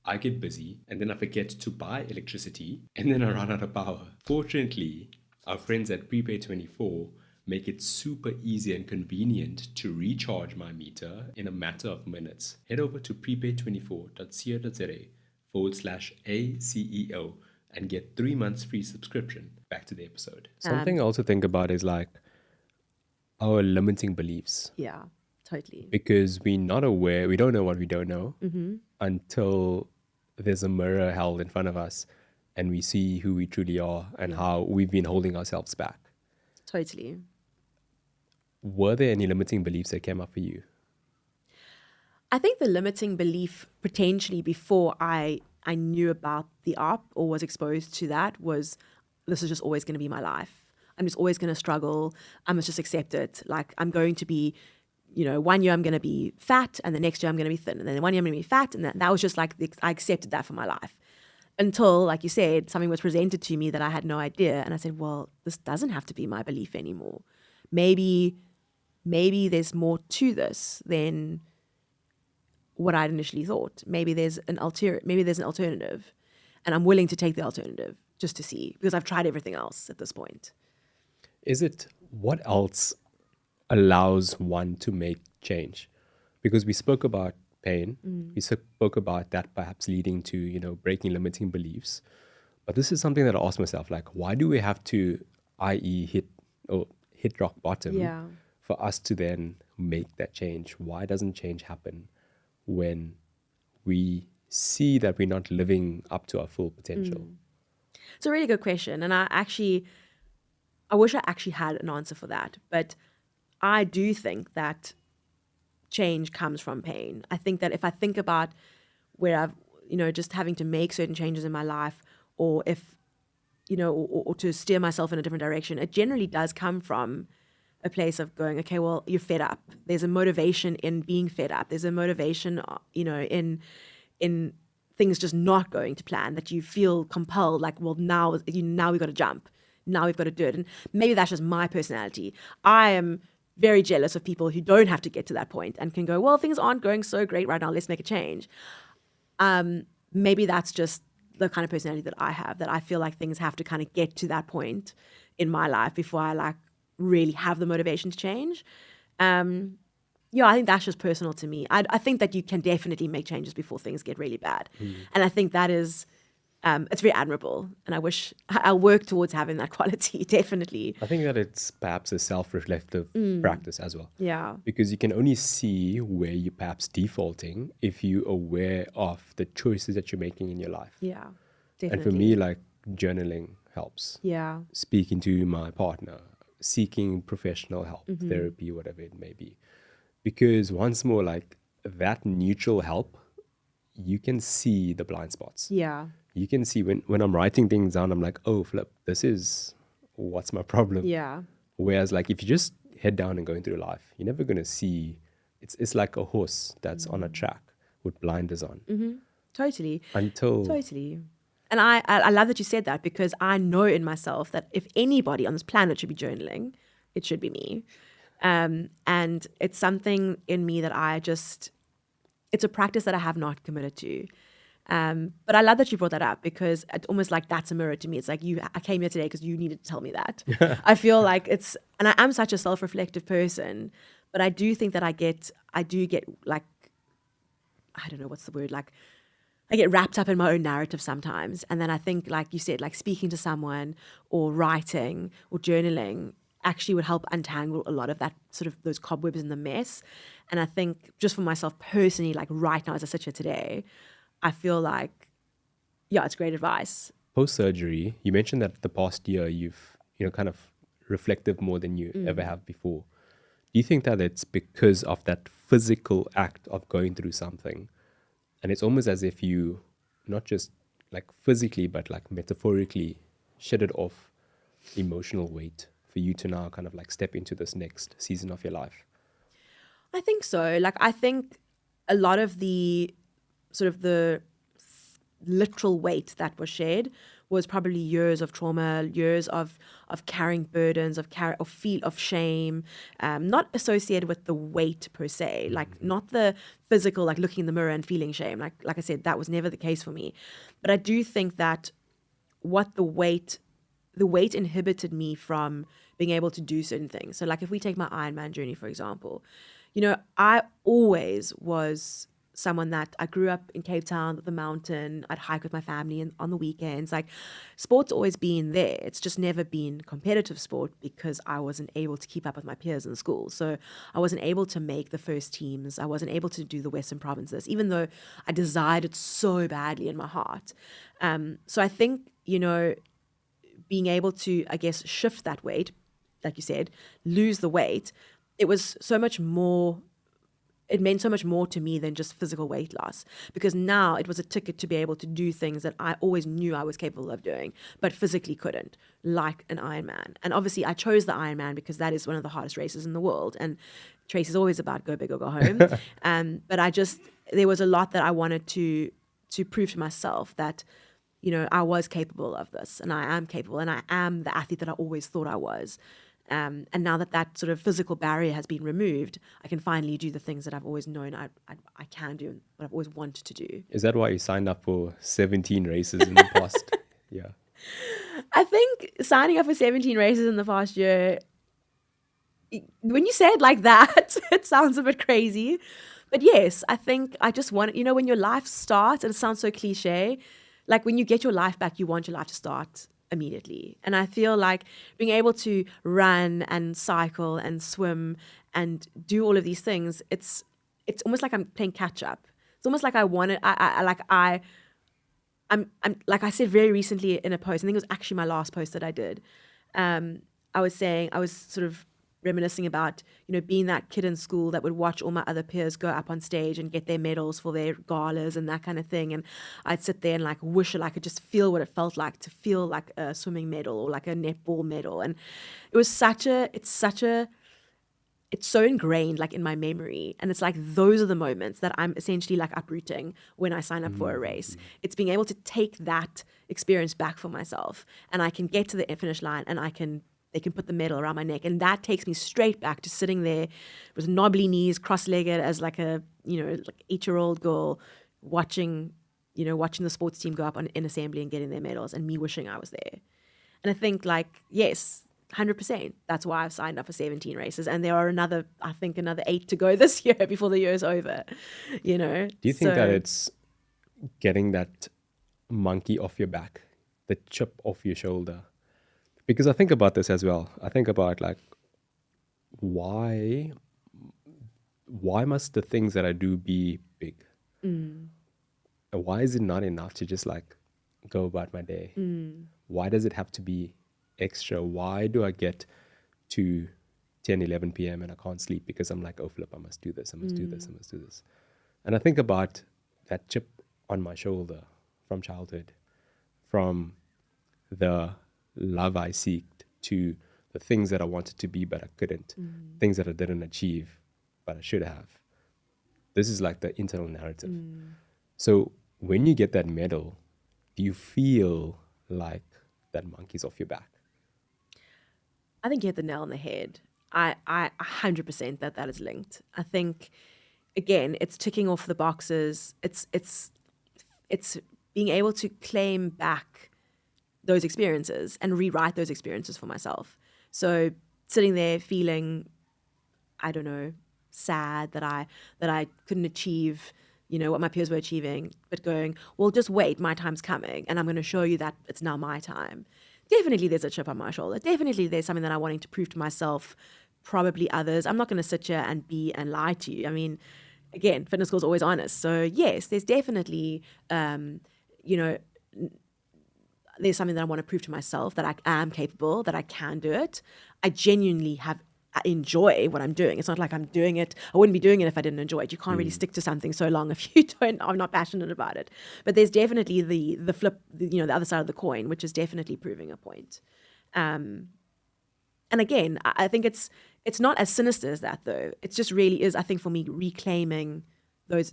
I get busy and then I forget to buy electricity and then I run out of power. Fortunately, Our friends at Prepay24 make it super easy and convenient to recharge my meter in a matter of minutes. Head over to prepay24.co.za/ACEO and get 3 months free subscription. Back to the episode. Something I also think about is like our limiting beliefs. Yeah, totally. Because we're not aware, we don't know what we don't know until there's a mirror held in front of us and we see who we truly are and how we've been holding ourselves back. Totally. Were there any limiting beliefs that came up for you? I think the limiting belief potentially before I knew about the op or was exposed to that was, this is just always going to be my life. I'm just always going to struggle. I must just accept it. Like, I'm going to be, 1 year I'm going to be fat and the next year I'm going to be thin. And then 1 year I'm going to be fat. And that was just like, I accepted that for my life. Until, like you said, something was presented to me that I had no idea. And I said, well, this doesn't have to be my belief anymore. Maybe there's more to this than what I'd initially thought. Maybe there's an alternative. And I'm willing to take the alternative just to see, because I've tried everything else at this point. What else allows one to make change? Because we spoke about pain. We spoke about that perhaps leading to, breaking limiting beliefs. But this is something that I ask myself, like, why do we have to, i.e. hit rock bottom for us to then make that change? Why doesn't change happen when we see that we're not living up to our full potential? It's a really good question. And I wish I actually had an answer for that. But I do think that change comes from pain. I think that if I think about where I've, just having to make certain changes in my life, or if, or to steer myself in a different direction, it generally does come from a place of going, okay, well, you're fed up. There's a motivation in being fed up. There's a motivation, in things just not going to plan, that you feel compelled, like, well, now we've got to jump. Now we've got to do it. And maybe that's just my personality. I am very jealous of people who don't have to get to that point and can go, well, things aren't going so great right now, let's make a change. Maybe that's just the kind of personality that I have, that I feel like things have to kind of get to that point in my life before I really have the motivation to change. I think that's just personal to me. I think that you can definitely make changes before things get really bad. And I think that is, it's very admirable. And I wish I'll work towards having that quality, definitely. I think that it's perhaps a self-reflective practice as well. Yeah. Because you can only see where you're perhaps defaulting if you're aware of the choices that you're making in your life. Yeah, definitely. And for me, like, journaling helps. Yeah. Speaking to my partner, seeking professional help, therapy, whatever it may be. Because once more, like, that neutral help, you can see the blind spots. Yeah. You can see when I'm writing things down, I'm like, oh, flip, this is what's my problem. Yeah. Whereas, like, if you just head down and going through life, you're never going to see, it's like a horse that's on a track with blinders on. Totally. Totally. And I love that you said that, because I know in myself that if anybody on this planet should be journaling, it should be me. And it's something in me that it's a practice that I have not committed to. But I love that you brought that up, because it's almost like that's a mirror to me. It's like, I came here today because you needed to tell me that. I feel like and I am such a self-reflective person, but I do think that I do get like, I don't know what's the word, like, I get wrapped up in my own narrative sometimes. And then I think, like you said, like speaking to someone or writing or journaling actually would help untangle a lot of that, sort of those cobwebs in the mess. And I think just for myself personally, like right now as I sit here today, I feel like, it's great advice. Post-surgery, you mentioned that the past year you've, kind of reflective more than you ever have before. Do you think that it's because of that physical act of going through something? And it's almost as if you, not just like physically, but like metaphorically shedded off emotional weight for you to now kind of like step into this next season of your life? I think so. Like, I think a lot of the sort of the literal weight that was shed was probably years of trauma, years of carrying burdens, of shame, not associated with the weight per se, like not the physical, like looking in the mirror and feeling shame. Like I said, that was never the case for me. But I do think that what the weight the weight inhibited me from being able to do certain things. So like if we take my Ironman journey, for example, I always was someone that I grew up in Cape Town, the mountain. I'd hike with my family on the weekends. Like sport's always been there. It's just never been competitive sport because I wasn't able to keep up with my peers in school. So I wasn't able to make the first teams. I wasn't able to do the Western Provinces, even though I desired it so badly in my heart. So I think, being able to, I guess, shift that weight, like you said, lose the weight, it was so much more. It meant so much more to me than just physical weight loss, because now it was a ticket to be able to do things that I always knew I was capable of doing, but physically couldn't, like an Ironman. And obviously I chose the Ironman because that is one of the hardest races in the world. And Trace is always about go big or go home. But there was a lot that I wanted to prove to myself that, I was capable of this, and I am capable, and I am the athlete that I always thought I was. And now that sort of physical barrier has been removed, I can finally do the things that I've always known I can do, what I've always wanted to do. Is that why you signed up for 17 races in the past? Yeah. I think signing up for 17 races in the past year, when you say it like that, it sounds a bit crazy. But yes, I think I just want, when your life starts, and it sounds so cliche, like when you get your life back, you want your life to start immediately. And I feel like being able to run and cycle and swim and do all of these things, it's almost like I'm playing catch up. It's almost like I'm like I said very recently in a post, I think it was actually my last post that I did. I was sort of reminiscing about, being that kid in school that would watch all my other peers go up on stage and get their medals for their galas and that kind of thing. And I'd sit there and like wish that I could just feel what it felt like to feel like a swimming medal or like a netball medal. And it was it's so ingrained like in my memory. And it's like, those are the moments that I'm essentially like uprooting when I sign up for a race. It's being able to take that experience back for myself, and I can get to the finish line, and they can put the medal around my neck. And that takes me straight back to sitting there with knobbly knees, cross-legged as like a, like 8-year-old girl watching the sports team go up in assembly and getting their medals, and me wishing I was there. And I think yes, 100%. That's why I've signed up for 17 races. And there are another 8 to go this year before the year is over, Do you think that it's getting that monkey off your back, the chip off your shoulder? Because I think about this as well. I think about like, why must the things that I do be big? And why is it not enough to just like go about my day? Why does it have to be extra? Why do I get to 10, 11 p.m. and I can't sleep because I'm like, oh flip, I must do this, I must do this, I must do this. And I think about that chip on my shoulder from childhood, from the love I seeked to the things that I wanted to be but I couldn't, things that I didn't achieve but I should have. This is like the internal narrative. So when you get that medal, do you feel like that monkey's off your back? I think you hit the nail on the head. I 100% that is linked. I think, again, it's ticking off the boxes. It's being able to claim back those experiences and rewrite those experiences for myself. So sitting there feeling, I don't know, sad that I couldn't achieve, what my peers were achieving, but going, well, just wait, my time's coming, and I'm going to show you that it's now my time. Definitely there's a chip on my shoulder. Definitely there's something that I'm wanting to prove to myself, probably others. I'm not going to sit here and lie to you. I mean, again, fitness school is always honest. So yes, there's definitely, there's something that I want to prove to myself, that I am capable, that I can do it. I genuinely I enjoy what I'm doing. It's not like I'm doing it. I wouldn't be doing it if I didn't enjoy it. You can't really stick to something so long if you are not passionate about it. But there's definitely the flip, the other side of the coin, which is definitely proving a point. And again, I think it's not as sinister as that though. It just really is, I think, for me, reclaiming those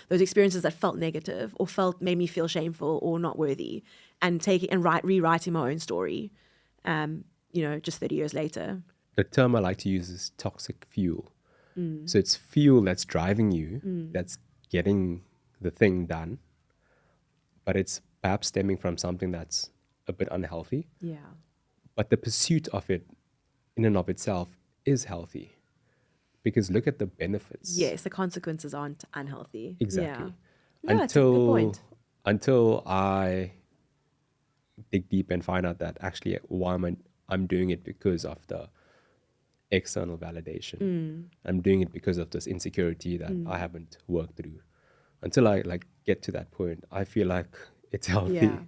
experiences that felt negative or made me feel shameful or not worthy, and rewriting my own story, just 30 years later. The term I like to use is toxic fuel. So it's fuel that's driving you, that's getting the thing done, but it's perhaps stemming from something that's a bit unhealthy. Yeah. But the pursuit of it in and of itself is healthy, because look at the benefits. Yes, the consequences aren't unhealthy. Exactly. Yeah. No, it's a good point. Until I dig deep and find out that actually why I'm doing it because of the external validation. I'm doing it because of this insecurity that I haven't worked through. Until I like get to that point, I feel like it's healthy. Yeah.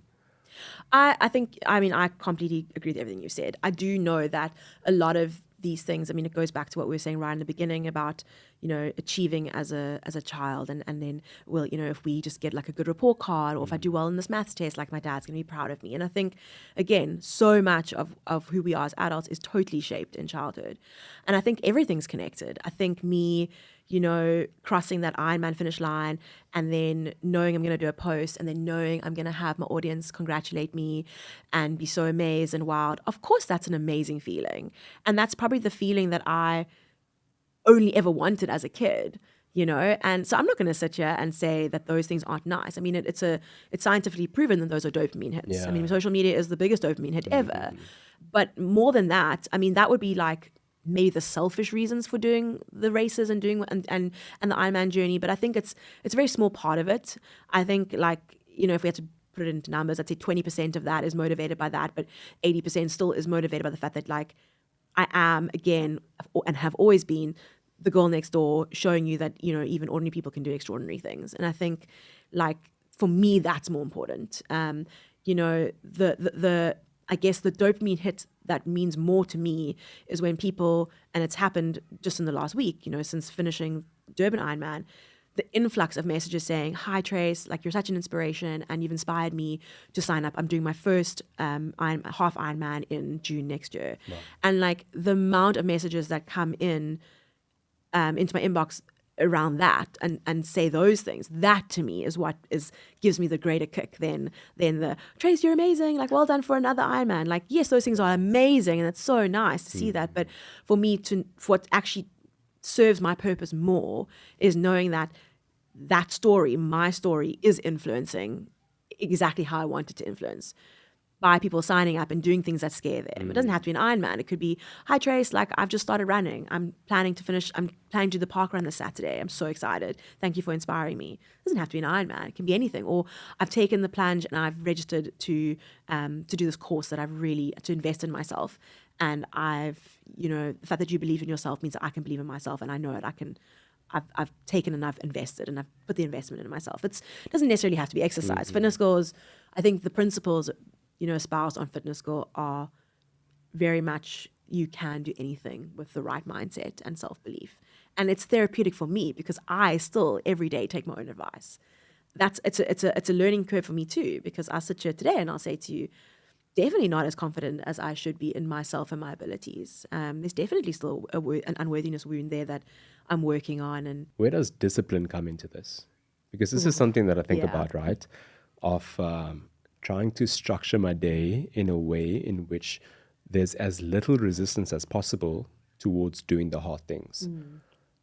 I think, I mean, I completely agree with everything you said. I do know that a lot of these things, I mean, it goes back to what we were saying right in the beginning about, you know, achieving as a child, and then, well, you know, if we just get like a good report card, or if I do well in this maths test, like my dad's going to be proud of me. And I think, again, so much of who we are as adults is totally shaped in childhood. And I think everything's connected. I think me, you know, crossing that Ironman finish line and then knowing I'm going to do a post and then knowing I'm going to have my audience congratulate me and be so amazed and wowed. Of course, that's an amazing feeling. And that's probably the feeling that I only ever wanted as a kid, you know? And so I'm not going to sit here and say that those things aren't nice. I mean, it's scientifically proven that those are dopamine hits. Yeah. I mean, social media is the biggest dopamine hit ever. But more than that, I mean, that would be like maybe the selfish reasons for doing the races and doing and the Ironman journey. But I think it's a very small part of it. I think, like, you know, if we had to put it into numbers, I'd say 20% of that is motivated by that, but 80% still is motivated by the fact that, like, I am, again, and have always been the girl next door, showing you that, you know, even ordinary people can do extraordinary things. And I think, like, for me, that's more important. You know, the I guess the dopamine hit that means more to me is when people, and it's happened just in the last week, you know, since finishing Durban Ironman, the influx of messages saying, "Hi Trace, like, you're such an inspiration and you've inspired me to sign up. I'm doing my first half Ironman in June next year." Wow. And like the amount of messages that come in into my inbox around that and say those things, that to me is what gives me the greater kick than the Trace, you're amazing, like, well done for another Ironman. Like, yes, those things are amazing and it's so nice to see that, but for me, for what actually serves my purpose more is knowing that story, my story, is influencing exactly how I want it to influence, by people signing up and doing things that scare them. It doesn't have to be an Ironman. It could be, "Hi Trace, like, I've just started running. I'm planning to do the park run this Saturday. I'm so excited. Thank you for inspiring me." It doesn't have to be an Ironman. It can be anything. Or, "I've taken the plunge and I've registered to do this course that to invest in myself. And I've, you know, the fact that you believe in yourself means that I can believe in myself, and I know it. I've taken and I've invested and I've put the investment in myself." It doesn't necessarily have to be exercise. Fitness goals, I think the principles, you know, espoused on Fitness Girl are very much, you can do anything with the right mindset and self-belief. And it's therapeutic for me because I still every day take my own advice. It's a learning curve for me too, because I'll sit here today and I'll say to you, definitely not as confident as I should be in myself and my abilities. There's definitely still an unworthiness wound there that I'm working on. And where does discipline come into this? Because this is something that I think about, right? Of trying to structure my day in a way in which there's as little resistance as possible towards doing the hard things.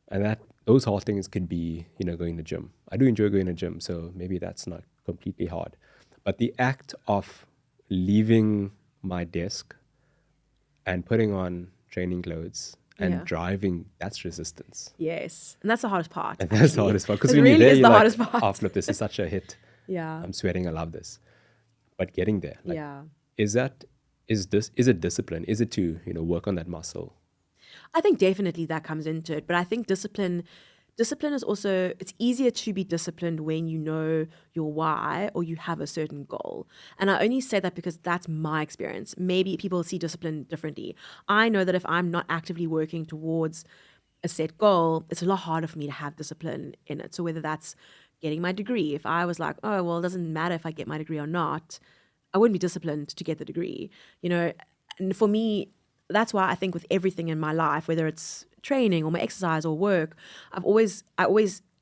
And that those hard things could be, you know, going to the gym. I do enjoy going to the gym, so maybe that's not completely hard. But the act of leaving my desk and putting on training clothes and driving, that's resistance. Yes. And that's the hardest part. And that's the hardest part. Because it when really you're there, is you're the like, hardest part. "Oh, flip, this is such a hit. Yeah. I'm sweating, I love this." But getting there, like, yeah. is it discipline? Is it to, you know, work on that muscle? I think definitely that comes into it. But I think discipline is also, it's easier to be disciplined when you know your why or you have a certain goal. And I only say that because that's my experience. Maybe people see discipline differently. I know that if I'm not actively working towards a set goal, it's a lot harder for me to have discipline in it. So whether that's getting my degree, if I was like, "Oh, well, it doesn't matter if I get my degree or not," I wouldn't be disciplined to get the degree. You know, and for me, that's why I think with everything in my life, whether it's training or my exercise or work, I always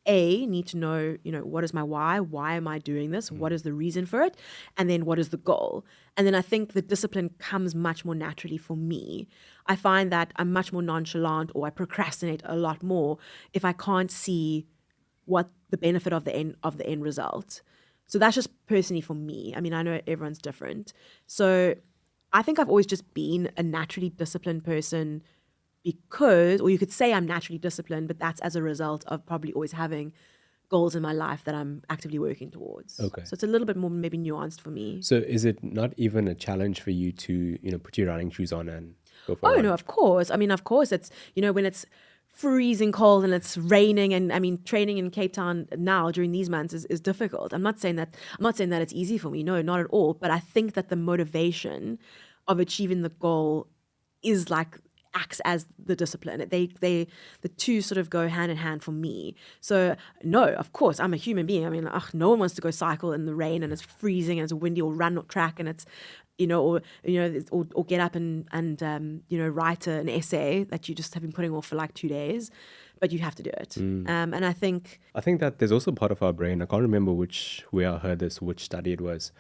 need to know, you know, what is my why? Why am I doing this? What is the reason for it? And then what is the goal? And then I think the discipline comes much more naturally for me. I find that I'm much more nonchalant, or I procrastinate a lot more if I can't see what the benefit of the end result. So that's just personally for me. I mean, I know everyone's different. So I think I've always just been a naturally disciplined person because, or you could say I'm naturally disciplined, but that's as a result of probably always having goals in my life that I'm actively working towards. Okay. So it's a little bit more maybe nuanced for me. So is it not even a challenge for you to, put your running shoes on and go for a Oh, run? no, of course. I mean, of course, it's, when it's freezing cold and it's raining, and I mean, training in Cape Town now during these months is difficult. I'm not saying that it's easy for me. No, not at all. But I think that the motivation of achieving the goal is like acts as the discipline. The two sort of go hand in hand for me. So no, of course, I'm a human being. I mean, no one wants to go cycle in the rain and it's freezing and it's windy, or run or track and it's, or get up and write an essay that you just have been putting off for like 2 days, but you have to do it. And I think that there's also part of our brain. I can't remember which study it was,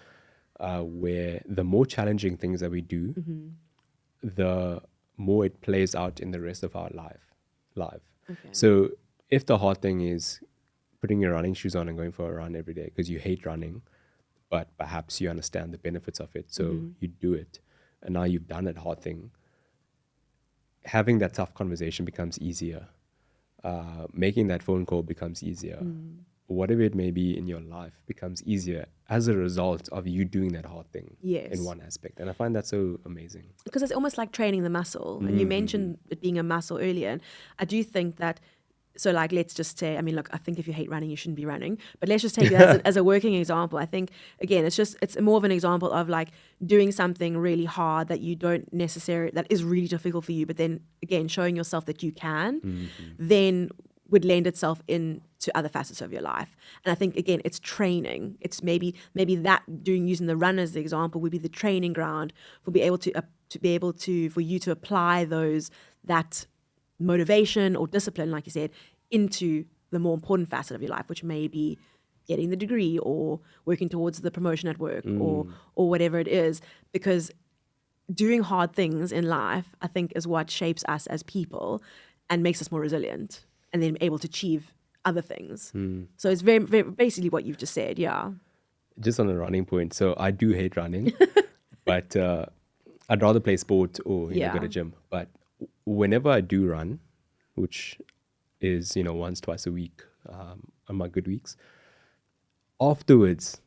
where the more challenging things that we do, the more it plays out in the rest of our life. Okay. So if the hard thing is putting your running shoes on and going for a run every day because you hate running, but perhaps you understand the benefits of it, so you do it, and now you've done that hard thing, having that tough conversation becomes easier. Making that phone call becomes easier. Whatever it may be in your life becomes easier as a result of you doing that hard thing. Yes. In one aspect. And I find that so amazing. Because it's almost like training the muscle. And you mentioned it being a muscle earlier. And I do think that, so like, let's just say, I mean, look, I think if you hate running, you shouldn't be running. But let's just take it as a working example. I think, again, it's more of an example of like doing something really hard that you don't necessarily, that is really difficult for you. But then, again, showing yourself that you can, then would lend itself into other facets of your life. And I think, again, it's training. It's maybe that using the run as the example would be the training ground for for you to apply that motivation or discipline, like you said, into the more important facet of your life, which may be getting the degree or working towards the promotion at work or whatever it is. Because doing hard things in life, I think, is what shapes us as people and makes us more resilient, and then able to achieve other things. So it's very, very basically what you've just said, yeah. Just on a running point, so I do hate running, but I'd rather play sport or go to gym. But whenever I do run, which is once, twice a week on my good weeks, afterwards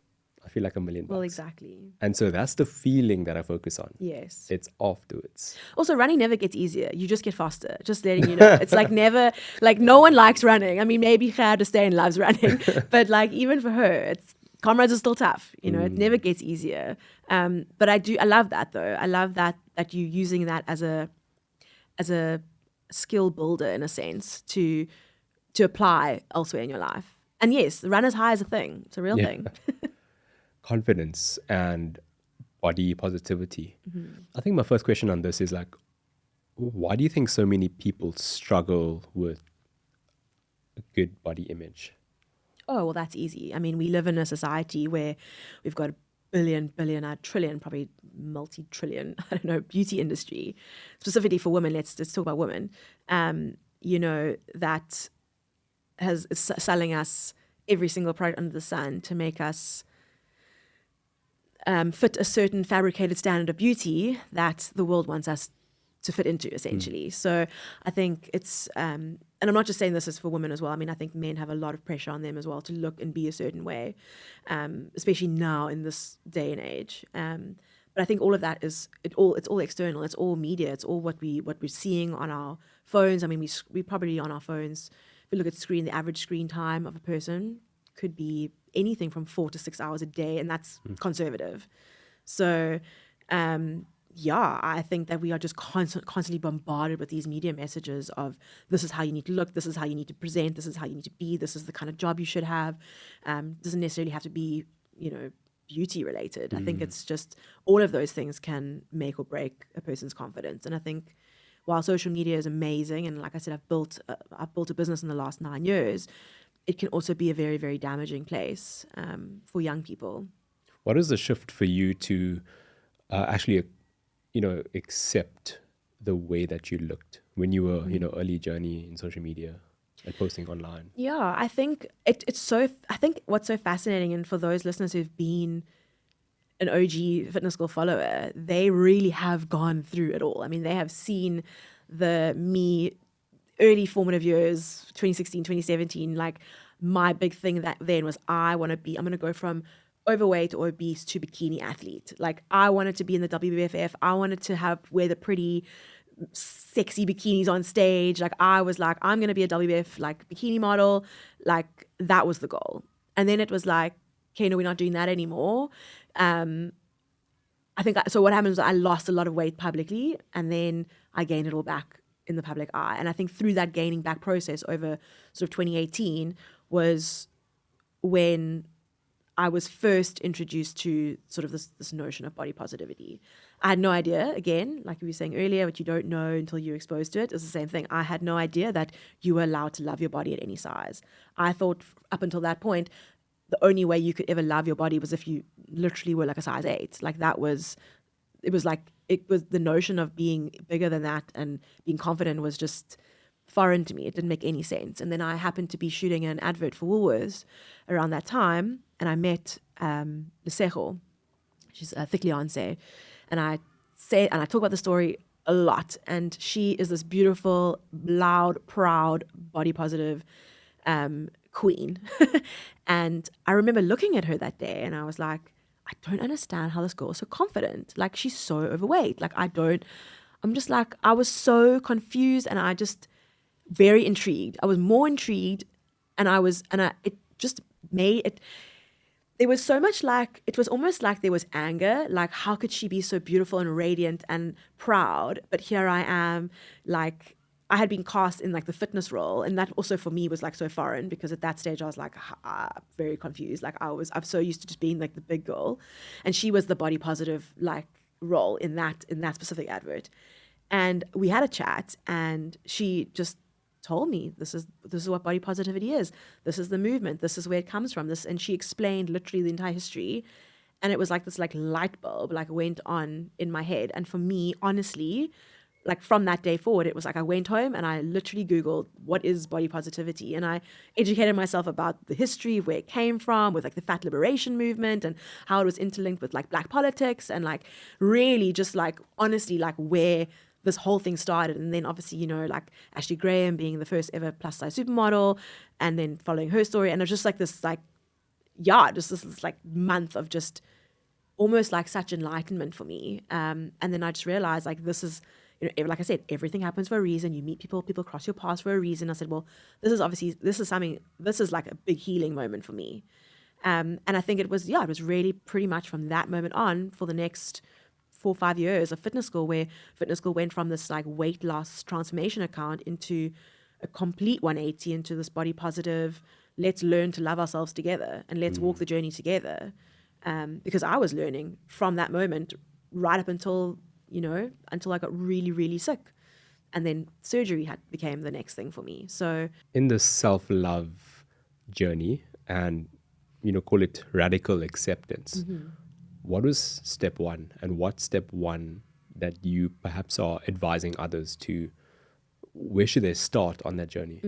I feel like $1 million. Well, exactly. And so that's the feeling that I focus on. Yes. It's afterwards. Also, running never gets easier. You just get faster. Just letting you know. It's like never, like no one likes running. I mean, maybe Khad Hussein loves running, but like even for her, comrades are still tough. It never gets easier. But I love that though. I love that you using that as a skill builder in a sense to apply elsewhere in your life. And yes, the runner's high is a thing. It's a real thing. Confidence and body positivity. I think my first question on this is like, why do you think so many people struggle with a good body image? Oh, well, that's easy. I mean, we live in a society where we've got a trillion, probably multi-trillion, I don't know, beauty industry, specifically for women. Let's talk about women, that is selling us every single product under the sun to make us fit a certain fabricated standard of beauty that the world wants us to fit into, essentially. So I think it's, and I'm not just saying this is for women as well. I mean, I think men have a lot of pressure on them as well to look and be a certain way, especially now in this day and age. But I think all of that it's all external. It's all media. It's all what we're seeing on our phones. I mean, we probably on our phones, if we look at the average screen time of a person could be anything from 4 to 6 hours a day, and that's conservative. So, I think that we are just constantly bombarded with these media messages of this is how you need to look, this is how you need to present, this is how you need to be, this is the kind of job you should have. Doesn't necessarily have to be, beauty related. I think it's just all of those things can make or break a person's confidence. And I think while social media is amazing, and like I said, I've built a business in the last 9 years, it can also be a very, very damaging place for young people. What is the shift for you to actually, accept the way that you looked when you were, early journey in social media and posting online? Yeah, I think it's so. I think what's so fascinating, and for those listeners who've been an OG fitness school follower, they really have gone through it all. I mean, they have seen the me early formative years, 2016, 2017, like my big thing that then was I'm going to go from overweight or obese to bikini athlete. Like I wanted to be in the WBFF. I wanted to wear the pretty sexy bikinis on stage. Like I was like, I'm going to be a WBF like bikini model. Like that was the goal. And then it was like, okay, no, we're not doing that anymore. I think so. What happened was I lost a lot of weight publicly, and then I gained it all back in the public eye. And I think through that gaining back process over sort of 2018 was when I was first introduced to sort of this notion of body positivity. I had no idea, again, like we were saying earlier, what you don't know until you're exposed to it is the same thing. I had no idea that you were allowed to love your body at any size. I thought up until that point, the only way you could ever love your body was if you literally were like a size 8. Like it was the notion of being bigger than that and being confident was just foreign to me. It didn't make any sense. And then I happened to be shooting an advert for Woolworths around that time, and I met Lusty. She's thickly on say, and I talk about the story a lot. And she is this beautiful, loud, proud, body positive queen. And I remember looking at her that day, and I was like, I don't understand how this girl is so confident. Like she's so overweight. I'm just like, I was so confused, and I just very intrigued. I was more intrigued, it just made it. There was so much it was almost like there was anger. Like, how could she be so beautiful and radiant and proud? But here I am, like, I had been cast in like the fitness role. And that also for me was like so foreign, because at that stage I was like very confused. Like I'm so used to just being like the big girl. And she was the body positive like role in that specific advert. And we had a chat, and she just told me this is what body positivity is. This is the movement. This is where it comes from. And she explained literally the entire history, and it was like this like light bulb like went on in my head. And for me, honestly, like from that day forward, it was like I went home and I literally Googled what is body positivity, and I educated myself about the history of where it came from, with like the fat liberation movement and how it was interlinked with like black politics, and like really just like honestly like where this whole thing started. And then obviously, you know, like Ashley Graham being the first ever plus size supermodel, and then following her story. And it was just like this like, yeah, just this like month of just almost like such enlightenment for me. And then I just realized like, this is, you know, like I said, everything happens for a reason. You meet people cross your paths for a reason. I said, well, this is like a big healing moment for me. And I think it was really pretty much from that moment on for the next 4 or 5 years of fitness school, where fitness school went from this like weight loss transformation account into a complete 180 into this body positive, let's learn to love ourselves together and let's walk the journey together. Because I was learning from that moment right up until I got really, really sick. And then surgery became the next thing for me. So in the self-love journey, and, you know, call it radical acceptance, what was step one, and what's step one that you perhaps are advising others to? Where should they start on that journey?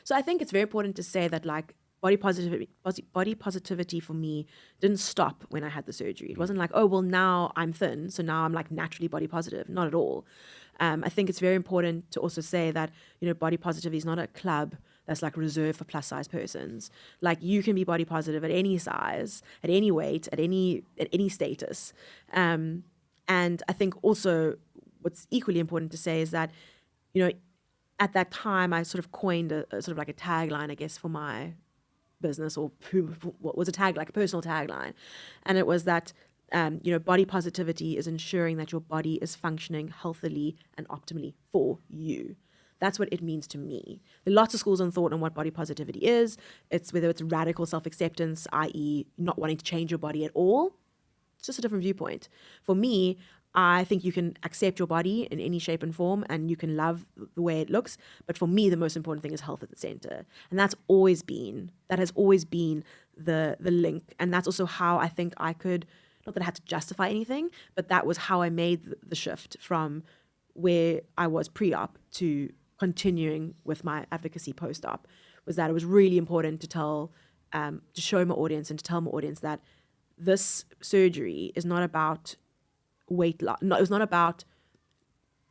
So I think it's very important to say that like body positivity for me didn't stop when I had the surgery. It wasn't like, oh, well, now I'm thin, so now I'm like naturally body positive. Not at all. I think it's very important to also say that, you know, body positivity is not a club that's like reserved for plus size persons. Like you can be body positive at any size, at any weight, at any status. And I think also what's equally important to say is that, you know, at that time I sort of coined a sort of like a tagline, I guess, for my business, or what was a personal tagline. And it was that, you know, body positivity is ensuring that your body is functioning healthily and optimally for you. That's what it means to me. There are lots of schools of thought on what body positivity is. It's whether it's radical self-acceptance, i.e. not wanting to change your body at all. It's just a different viewpoint. For me, I think you can accept your body in any shape and form, and you can love the way it looks. But for me, the most important thing is health at the center. And that has always been the link. And that's also how I think I could, not that I had to justify anything, but that was how I made the shift from where I was pre-op to continuing with my advocacy post-op, was that it was really important to show my audience and to tell my audience that this surgery is not about weight loss. No, it's not about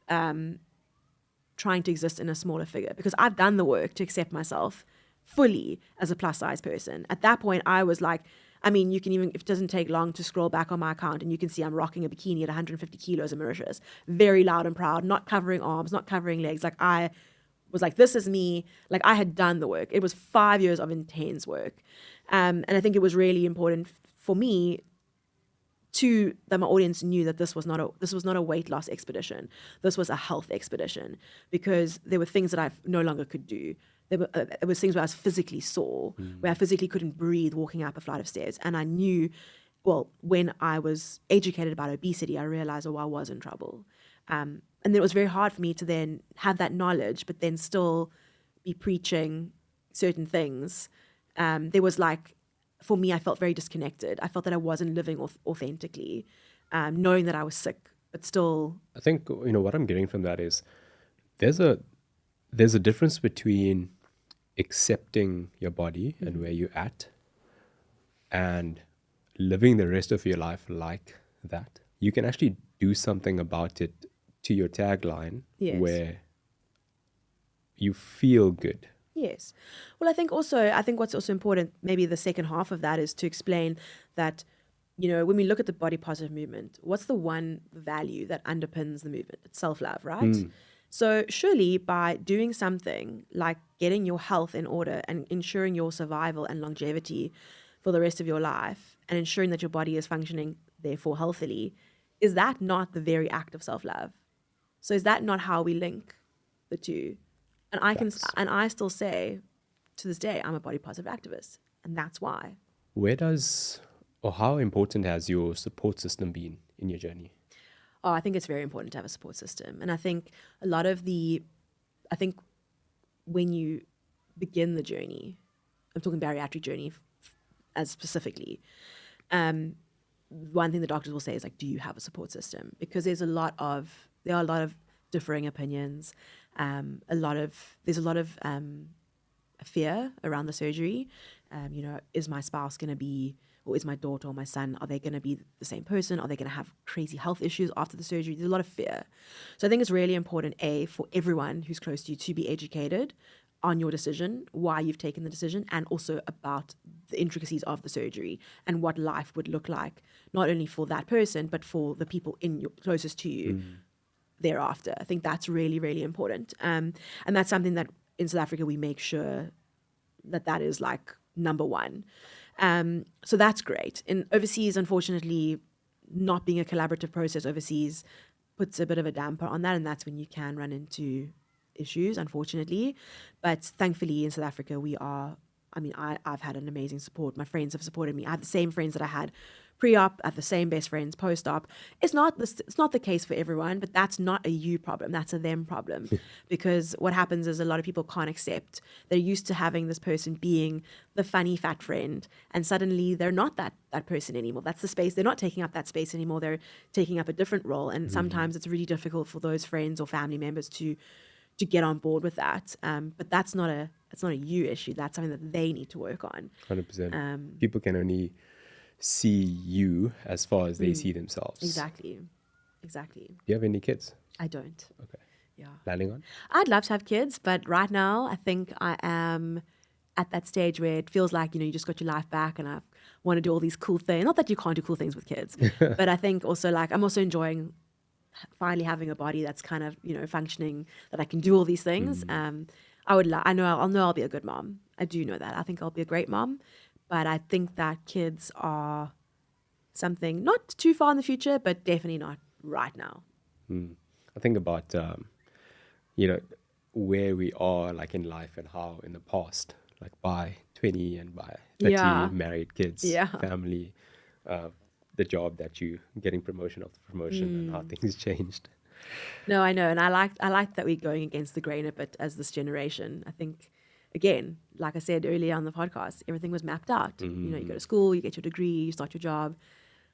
trying to exist in a smaller figure, because I've done the work to accept myself fully as a plus size person. At that point, I was like, I mean, you can even, if it doesn't take long to scroll back on my account and you can see I'm rocking a bikini at 150 kilos in Mauritius, very loud and proud, not covering arms, not covering legs. Like I was like, this is me. Like I had done the work. It was 5 years of intense work. And I think it was really important for me that my audience knew that this was not a weight loss expedition. This was a health expedition, because there were things that I no longer could do. There was things where I was physically sore, where I physically couldn't breathe walking up a flight of stairs. And I knew, well, when I was educated about obesity, I realized, I was in trouble. And then it was very hard for me to then have that knowledge, but then still be preaching certain things. There was like, for me, I felt very disconnected. I felt that I wasn't living authentically, knowing that I was sick, but still. I think, what I'm getting from that is there's a difference between accepting your body and where you're at and living the rest of your life like that. You can actually do something about it to your tagline, Yes. where you feel good. Yes. Well, I think what's also important, maybe the second half of that, is to explain that, when we look at the body positive movement, what's the one value that underpins the movement? It's self-love, right? So surely by doing something like getting your health in order and ensuring your survival and longevity for the rest of your life, and ensuring that your body is functioning, therefore healthily, is that not the very act of self-love? So is that not how we link the two? And I still say to this day, I'm a body positive activist, and that's why. How important has your support system been in your journey? Oh, I think it's very important to have a support system. And I think when you begin the journey, I'm talking bariatric journey as specifically, one thing the doctors will say is like, do you have a support system? Because there are a lot of differing opinions. There's a lot of fear around the surgery. Is my spouse going to be, or is my daughter or my son, are they going to be the same person? Are they going to have crazy health issues after the surgery? There's a lot of fear. So I think it's really important, for everyone who's close to you to be educated on your decision, why you've taken the decision, and also about the intricacies of the surgery and what life would look like, not only for that person, but for the people closest to you thereafter. I think that's really, really important. And that's something that in South Africa, we make sure that is like number one. So that's great. In overseas, unfortunately, not being a collaborative process overseas puts a bit of a damper on that, and that's when you can run into issues, unfortunately. But thankfully, in South Africa, I've had an amazing support. My friends have supported me. I have the same friends that I had pre-op, I have the same best friends post-op. It's not the case for everyone, but that's not a you problem. That's a them problem. Because what happens is a lot of people can't accept. They're used to having this person being the funny fat friend, and suddenly they're not that person anymore. That's the space. They're not taking up that space anymore. They're taking up a different role. And sometimes it's really difficult for those friends or family members to get on board with that. But that's not a you issue. That's something that they need to work on. 100%. People can only see you as far as they see themselves. Exactly. Do you have any kids? I don't. Okay. Yeah. Planning on? I'd love to have kids, but right now I think I am at that stage where it feels like, you just got your life back, and I want to do all these cool things. Not that you can't do cool things with kids, but I think also like I'm also enjoying finally having a body that's kind of, functioning, that I can do all these things. I'll be a good mom. I do know that. I think I'll be a great mom. But I think that kids are something not too far in the future, but definitely not right now. I think about, where we are like in life and how in the past, like by 20 and by 30, married, kids, family, the job that you getting promotion after promotion and how things changed. No, I know. And I like that we're going against the grain a bit as this generation. I think, again, like I said earlier on the podcast, everything was mapped out. You go to school, you get your degree, you start your job.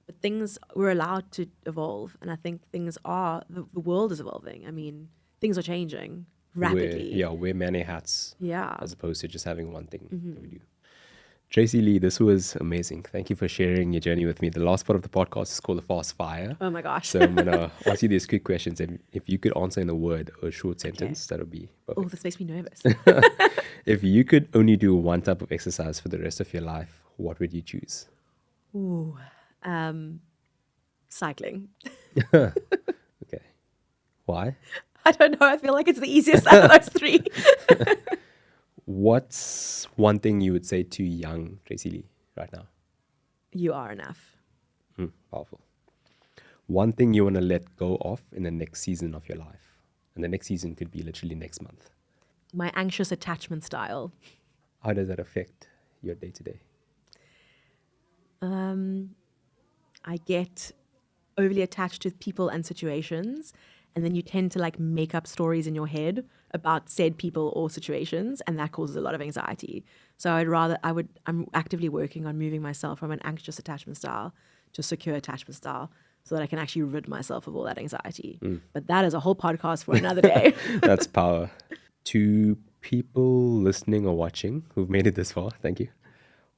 But things were allowed to evolve. And I think the world is evolving. I mean, things are changing rapidly. Wear many hats. Yeah. As opposed to just having one thing that we do. Tracey-Lee, this was amazing. Thank you for sharing your journey with me. The last part of the podcast is called the Fast Fire. Oh my gosh. So I'm going to ask you these quick questions. And if you could answer in a word or a short sentence, that would be Oh, perfect. this makes me nervous. If you could only do one type of exercise for the rest of your life, what would you choose? Ooh, cycling. Okay. Why? I don't know. I feel like it's the easiest out of those three. What's one thing you would say to young Tracey-Lee right now? You are enough. Powerful. One thing you want to let go of in the next season of your life. And the next season could be literally next month. My anxious attachment style. How does that affect your day-to-day? I get overly attached to people and situations, and then you tend to like make up stories in your head about said people or situations, and that causes a lot of anxiety. So I'm actively working on moving myself from an anxious attachment style to a secure attachment style so that I can actually rid myself of all that anxiety. But that is a whole podcast for another day. That's power. To people listening or watching who've made it this far, thank you.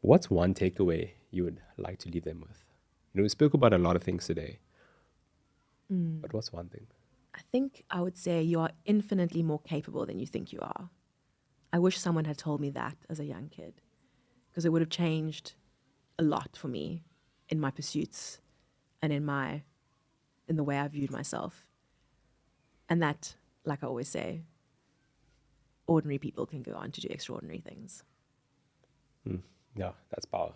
What's one takeaway you would like to leave them with? You know, we spoke about a lot of things today, but what's one thing? I think I would say you are infinitely more capable than you think you are. I wish someone had told me that as a young kid, because it would have changed a lot for me in my pursuits and in the way I viewed myself. And that, like I always say, ordinary people can go on to do extraordinary things. Yeah, that's power.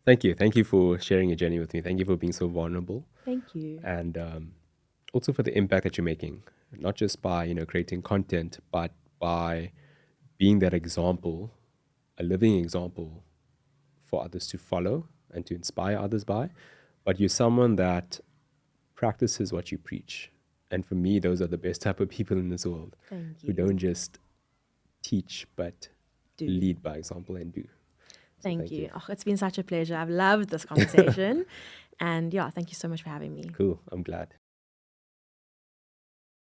Thank you. Thank you for sharing your journey with me. Thank you for being so vulnerable. Thank you. And also for the impact that you're making, not just by, you know, creating content, but by being that example, a living example for others to follow and to inspire others by. But you're someone that practices what you preach. And for me, those are the best type of people in this world. Thank Who you. don't just teach, but Do. lead by example and do. So Thank you. Oh, it's been such a pleasure. I've loved this conversation. And yeah, thank you so much for having me. Cool. I'm glad.